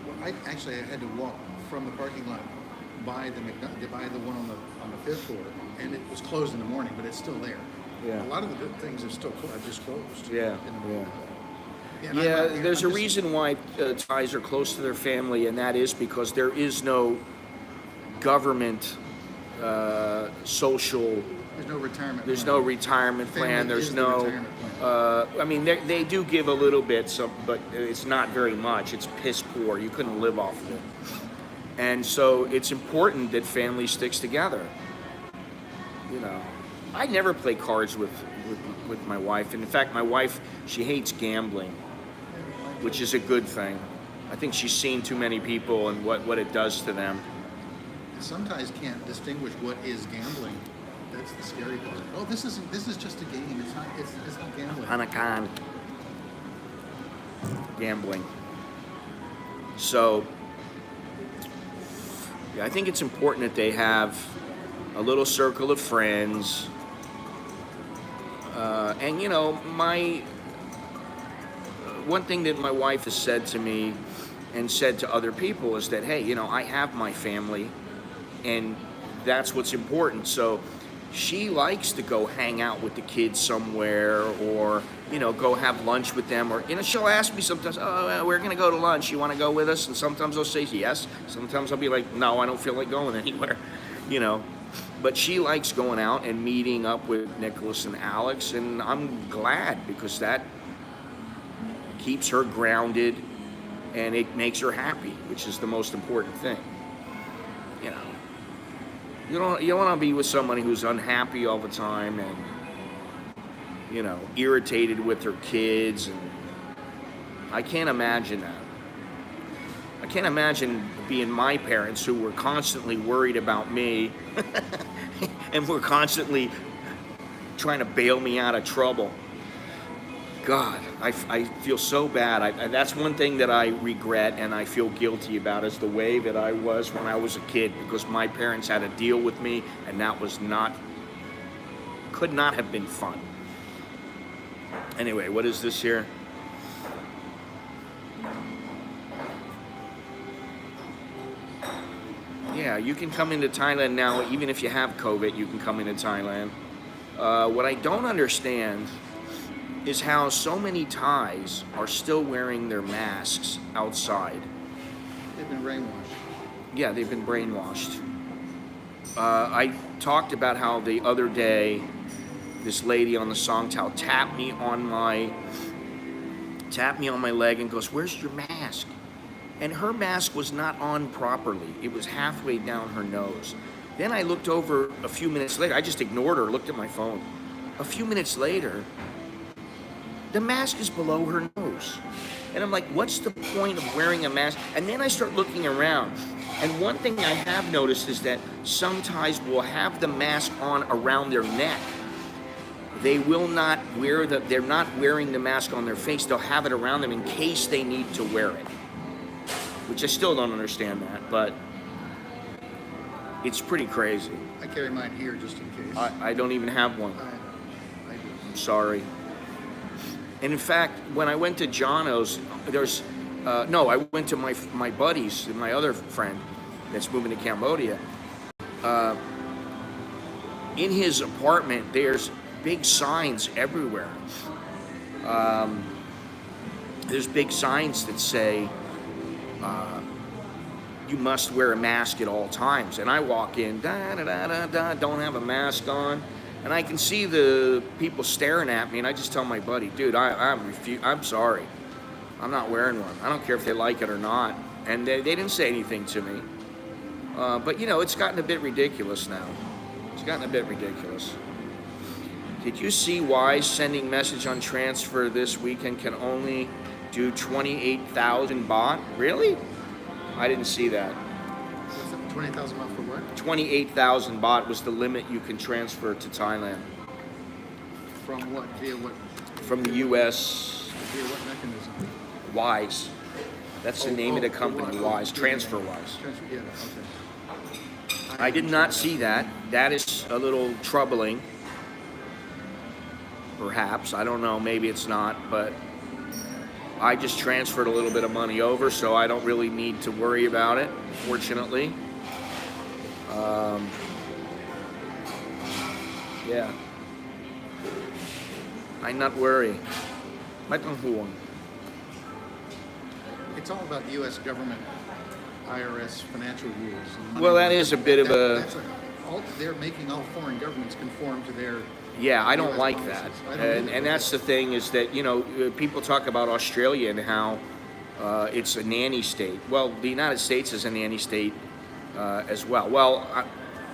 Well, I had to walk from the parking lot by the one on the 5th floor, and it was closed in the morning, but it's still there. Yeah. A lot of the good things are still just closed. Yeah. In the morning. Yeah, there's a reason why Thais are close to their family, and that is because there is no government social. There's no retirement. There's no retirement plan. There's no. Retirement plan. I mean, they do give a little bit, but it's not very much. It's piss poor. You couldn't live off of it. And so it's important that family sticks together. You know, I never play cards with my wife. And in fact, my wife, she hates gambling, which is a good thing. I think she's seen too many people and what it does to them. Sometimes can't distinguish what is gambling. That's the scary part. Oh, this is just a game. It's not gambling. Hanakan. Gambling. So, yeah, I think it's important that they have a little circle of friends. And you know, one thing that my wife has said to me and said to other people is that, hey, you know, I have my family, and that's what's important. So she likes to go hang out with the kids somewhere, or, you know, go have lunch with them, or, you know, she'll ask me sometimes, oh, we're going to go to lunch. You want to go with us? And sometimes I'll say yes. Sometimes I'll be like, no, I don't feel like going anywhere, you know. But she likes going out and meeting up with Nicholas and Alex, and I'm glad, because that keeps her grounded and it makes her happy, which is the most important thing. You know, you don't want to be with somebody who's unhappy all the time and, you know, irritated with her kids, and I can't imagine that. I can't imagine being my parents, who were constantly worried about me and were constantly trying to bail me out of trouble. God, I feel so bad. That's one thing that I regret and I feel guilty about, is the way that I was when I was a kid, because my parents had to deal with me, and that could not have been fun. Anyway, what is this here? Yeah, you can come into Thailand now. Even if you have COVID, you can come into Thailand. What I don't understand is how so many Thais are still wearing their masks outside. They've been brainwashed. Yeah, they've been brainwashed. I talked about how the other day, this lady on the Songtao tapped me on my leg and goes, "Where's your mask?" And her mask was not on properly. It was halfway down her nose. Then I looked over a few minutes later. I just ignored her, looked at my phone. A few minutes later, the mask is below her nose. And I'm like, what's the point of wearing a mask? And then I start looking around. And one thing I have noticed is that some Thais will have the mask on around their neck. They will not they're not wearing the mask on their face. They'll have it around them in case they need to wear it. Which I still don't understand that, but it's pretty crazy. I carry mine here just in case. I don't even have one. I do. I'm sorry. And in fact, when I went to Jono's, I went to my buddies, my other friend that's moving to Cambodia. In his apartment, there's big signs everywhere. There's big signs that say you must wear a mask at all times. And I walk in, don't have a mask on. And I can see the people staring at me, and I just tell my buddy, dude, I'm sorry. I'm not wearing one. I don't care if they like it or not. And they didn't say anything to me. But, you know, it's gotten a bit ridiculous now. It's gotten a bit ridiculous. Did you see Wise sending message on transfer this weekend can only do 28,000 baht? Really? I didn't see that. What's that, 20,000 baht for what? 28,000 baht was the limit you can transfer to Thailand. From what? Via what? From the U.S. Via what mechanism? Wise. That's the name of the company, Wise. Transferwise. Yeah, okay. I did not see that. That is a little troubling. Perhaps. I don't know. Maybe it's not. But I just transferred a little bit of money over, so I don't really need to worry about it, fortunately. Yeah. I'm not worried. ไม่ต้องห่วง It's all about U.S. government, IRS financial rules. Well, that is a bit of a... They're making all foreign governments conform to their... Yeah, I don't US like policies. that. And that's the thing is that, you know, people talk about Australia and how it's a nanny state. Well, the United States is a nanny state as well. Well,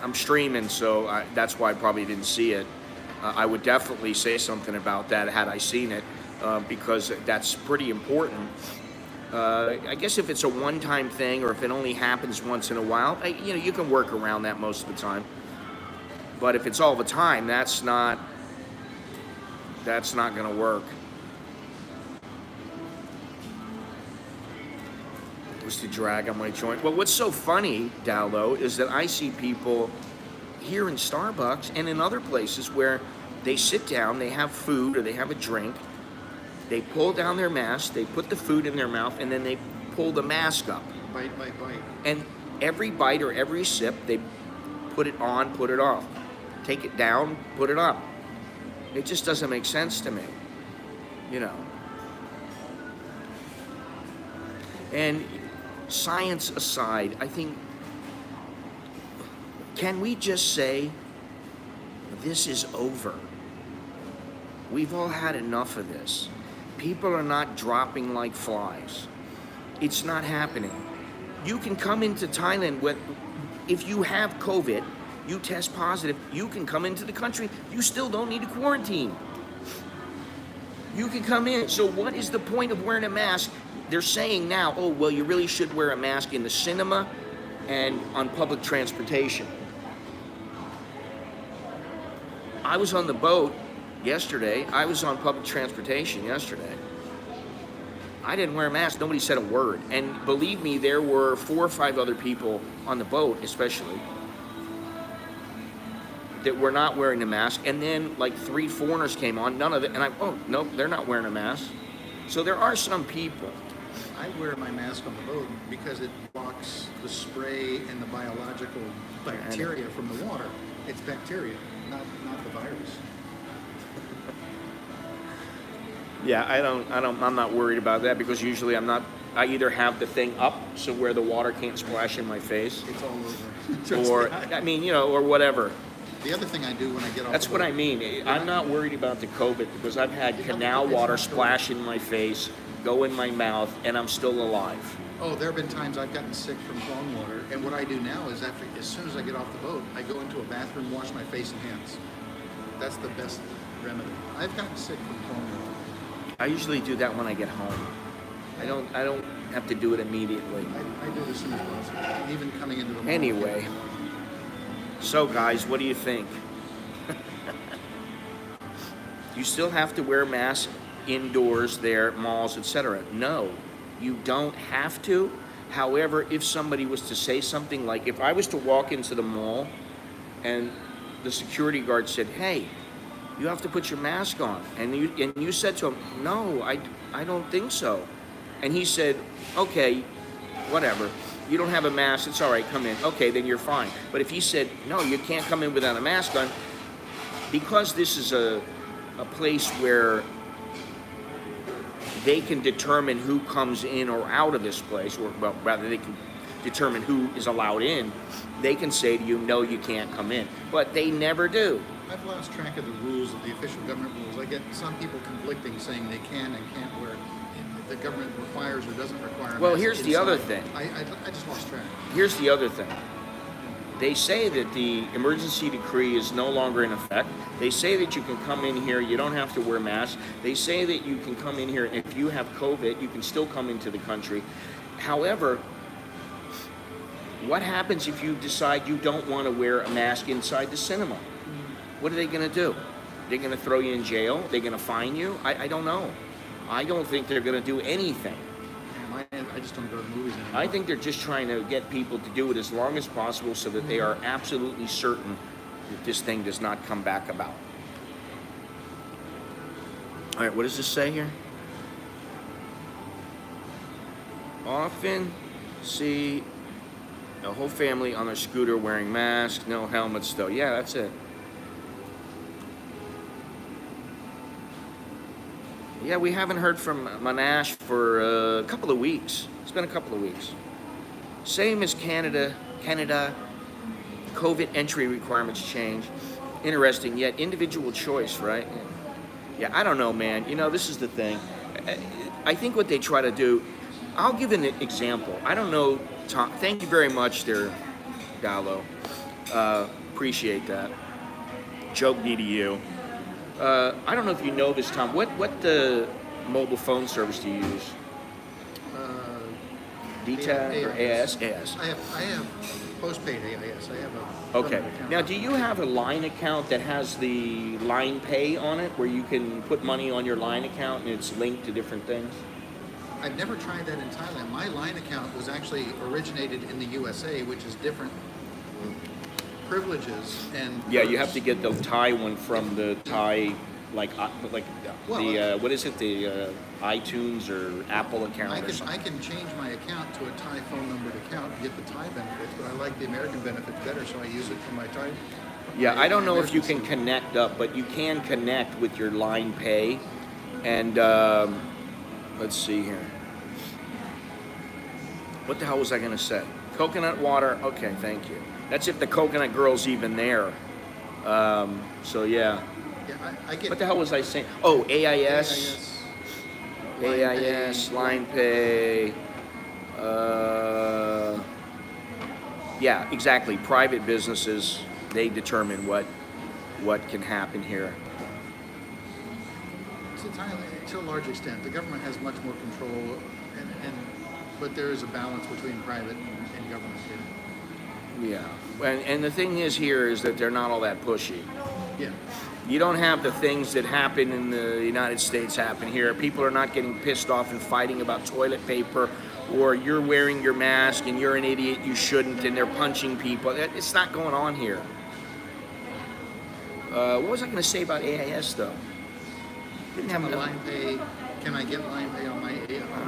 I'm streaming, so that's why I probably didn't see it. I would definitely say something about that had I seen it, because that's pretty important. I guess if it's a one-time thing or if it only happens once in a while, you know, you can work around that most of the time. But if it's all the time, that's not going to work. Was the drag on my joint. Well, what's so funny, Dowlo, is that I see people here in Starbucks and in other places where they sit down, they have food or they have a drink, they pull down their mask, they put the food in their mouth, and then they pull the mask up. Bite, bite, bite. And every bite or every sip, they put it on, put it off. Take it down, put it up. It just doesn't make sense to me, you know. And science aside, I think, can we just say, this is over? We've all had enough of this. People are not dropping like flies. It's not happening. You can come into Thailand if you have COVID, you test positive, you can come into the country. You still don't need to quarantine. You can come in. So what is the point of wearing a mask? They're saying now, oh, well, you really should wear a mask in the cinema and on public transportation. I was on the boat yesterday. I was on public transportation yesterday. I didn't wear a mask. Nobody said a word. And believe me, there were 4 or 5 other people on the boat, especially, that were not wearing a mask. And then like 3 foreigners came on, none of it. And oh, nope, they're not wearing a mask. So there are some people. I wear my mask on the boat because it blocks the spray and the biological bacteria from the water. It's bacteria, not the virus. Yeah, I'm not worried about that because usually I either have the thing up so where the water can't splash in my face. It's all over. Or, I mean, you know, or whatever. The other thing I do when I get off That's the what boat, I mean. I'm not worried about the COVID because I've had canal water splash in my face, go in my mouth, and I'm still alive. Oh, there have been times I've gotten sick from phone water, and what I do now is as soon as I get off the boat, I go into a bathroom, wash my face and hands. That's the best remedy. I've gotten sick from phone water. I usually do that when I get home. I don't have to do it immediately. I do it as soon as possible, even coming into the mall. Anyway, so guys, what do you think? You still have to wear masks indoors there, malls, etc. No, you don't have to. However, if somebody was to say something like, if I was to walk into the mall and the security guard said, hey, you have to put your mask on. And you said to him, no, I don't think so. And he said, okay, whatever. You don't have a mask, it's all right, come in. Okay, then you're fine. But if he said, no, you can't come in without a mask on, because this is a place where they can determine who comes in or out of this place, or well, rather they can determine who is allowed in, they can say to you, no, you can't come in. But they never do. I've lost track of the rules, of the official government rules. I get some people conflicting, saying they can and can't wear. The government requires or doesn't require. Well, here's the other thing. I just lost track. Here's the other thing. They say that the emergency decree is no longer in effect. They say that you can come in here, you don't have to wear masks. They say that you can come in here, if you have COVID, you can still come into the country. However, what happens if you decide you don't want to wear a mask inside the cinema? What are they going to do? They're going to throw you in jail? They're going to fine you? I don't know. I don't think they're going to do anything. I just don't go to the movies anymore. I think they're just trying to get people to do it as long as possible so that they are absolutely certain that this thing does not come back about. All right, what does this say here? Often see the whole family on their scooter wearing masks, no helmets though. Yeah, that's it. Yeah, we haven't heard from Monash for a couple of weeks. It's been a couple of weeks. Same as Canada, COVID entry requirements change. Interesting, yet individual choice, right? Yeah, I don't know, man. You know, this is the thing. I think what they try to do, I'll give an example. I don't know, Tom, thank you very much there, Gallo. Appreciate that. Joke me to you. I don't know if you know this, Tom. What mobile phone service do you use? DTAG or AIS? AIS. I have postpaid AIS. I have a okay. account. Now, do you have a line account that has the line pay on it, where you can put money on your line account and it's linked to different things? I've never tried that in Thailand. My line account was actually originated in the USA, which is different privileges and yeah, you have to get the Thai one from the Thai, what is it, the iTunes or Apple account or something. I can change my account to a Thai phone numbered account and get the Thai benefits, but I like the American benefits better, so I use it for my Thai. Yeah, I don't know if you can connect up, but you can connect with your line pay. And let's see here. What the hell was I going to say? Coconut water? Okay, thank you. That's if the coconut girl's even there. So yeah. Yeah, I get. What the hell was I saying? Oh, AIS. AIS, line pay. Yeah, exactly. Private businesses, they determine what can happen here. To a large extent, the government has much more control, but there is a balance between private and government here. Yeah, and the thing is here is that they're not all that pushy. Yeah. You don't have the things that happen in the United States happen here. People are not getting pissed off and fighting about toilet paper, or you're wearing your mask and you're an idiot, you shouldn't, and they're punching people. It's not going on here. What was I going to say about AIS though? Didn't have line pay. Can I get line pay on my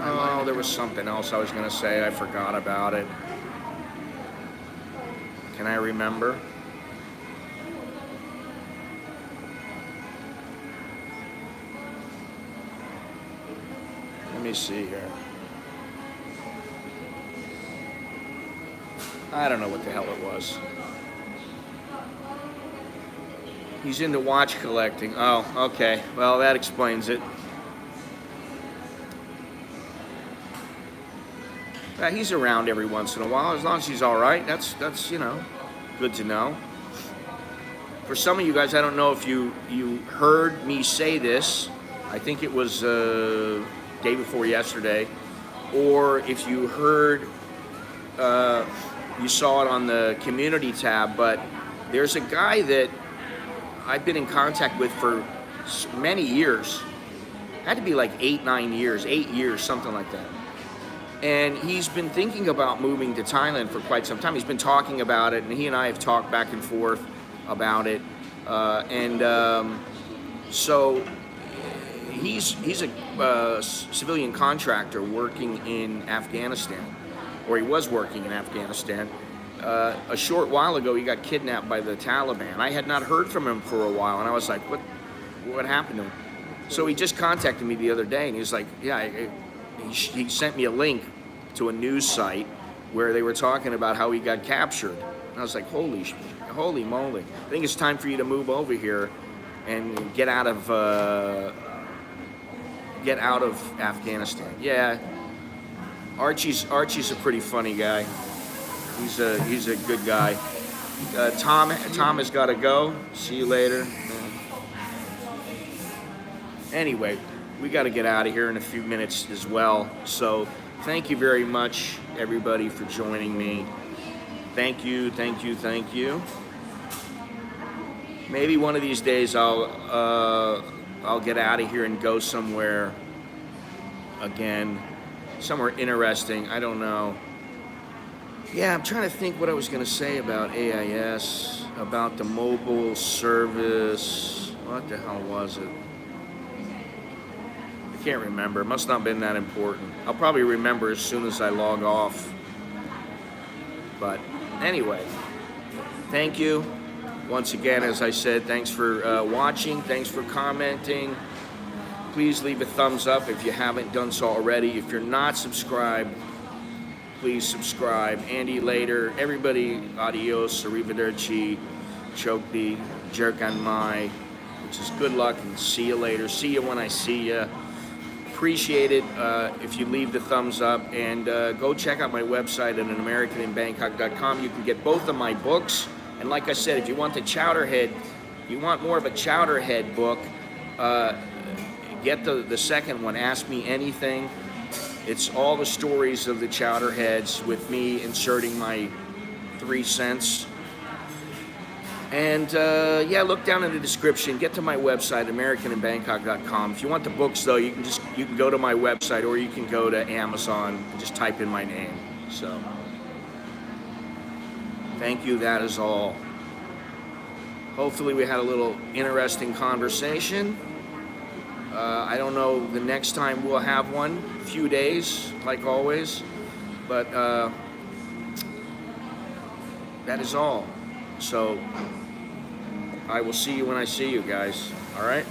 Oh, there was something else I was going to say. I forgot about it. Can I remember? Let me see here. I don't know what the hell it was. He's into watch collecting. Oh, okay. Well, that explains it. He's around every once in a while. As long as he's all right, that's good to know. For some of you guys, I don't know if you heard me say this. I think it was day before yesterday, or if you heard, you saw it on the community tab. But there's a guy that I've been in contact with for many years. Had to be like 8 years, something like that. And he's been thinking about moving to Thailand for quite some time. He's been talking about it, and he and I have talked back and forth about it. So he's a civilian contractor working in Afghanistan, or he was working in Afghanistan. a short while ago, he got kidnapped by the Taliban. I had not heard from him for a while, and I was like, what happened to him? So he just contacted me the other day, and he was like, yeah, he sent me a link to a news site where they were talking about how he got captured. And I was like, holy moly. I think it's time for you to move over here and get out of Afghanistan. Yeah, Archie's a pretty funny guy. He's a good guy. Tom has got to go. See you later. Anyway, we got to get out of here in a few minutes as well. So thank you very much, everybody, for joining me. Thank you. Maybe one of these days I'll get out of here and go somewhere again, somewhere interesting. I don't know. Yeah, I'm trying to think what I was going to say about AIS, about the mobile service. What the hell was it? I can't remember. It must not have been that important. I'll probably remember as soon as I log off. But anyway, thank you. Once again, as I said, thanks for watching. Thanks for commenting. Please leave a thumbs up if you haven't done so already. If you're not subscribed, please subscribe. Andy later. Everybody, adios, arrivederci, chokdi, jerk on my, which is good luck, and see you later. See you when I see you. Appreciate it if you leave the thumbs up, and go check out my website at AnAmericanInBangkok.com. You can get both of my books, and like I said, if you want the Chowderhead, you want more of a Chowderhead book, get the second one, Ask Me Anything. It's all the stories of the Chowderheads with me inserting my 3 cents. And yeah, look down in the description. Get to my website, AmericanInBangkok.com. If you want the books, though, you can go to my website, or you can go to Amazon and just type in my name. So, thank you. That is all. Hopefully, we had a little interesting conversation. I don't know the next time we'll have one. A few days, like always. But that is all. So I will see you when I see you guys. All right?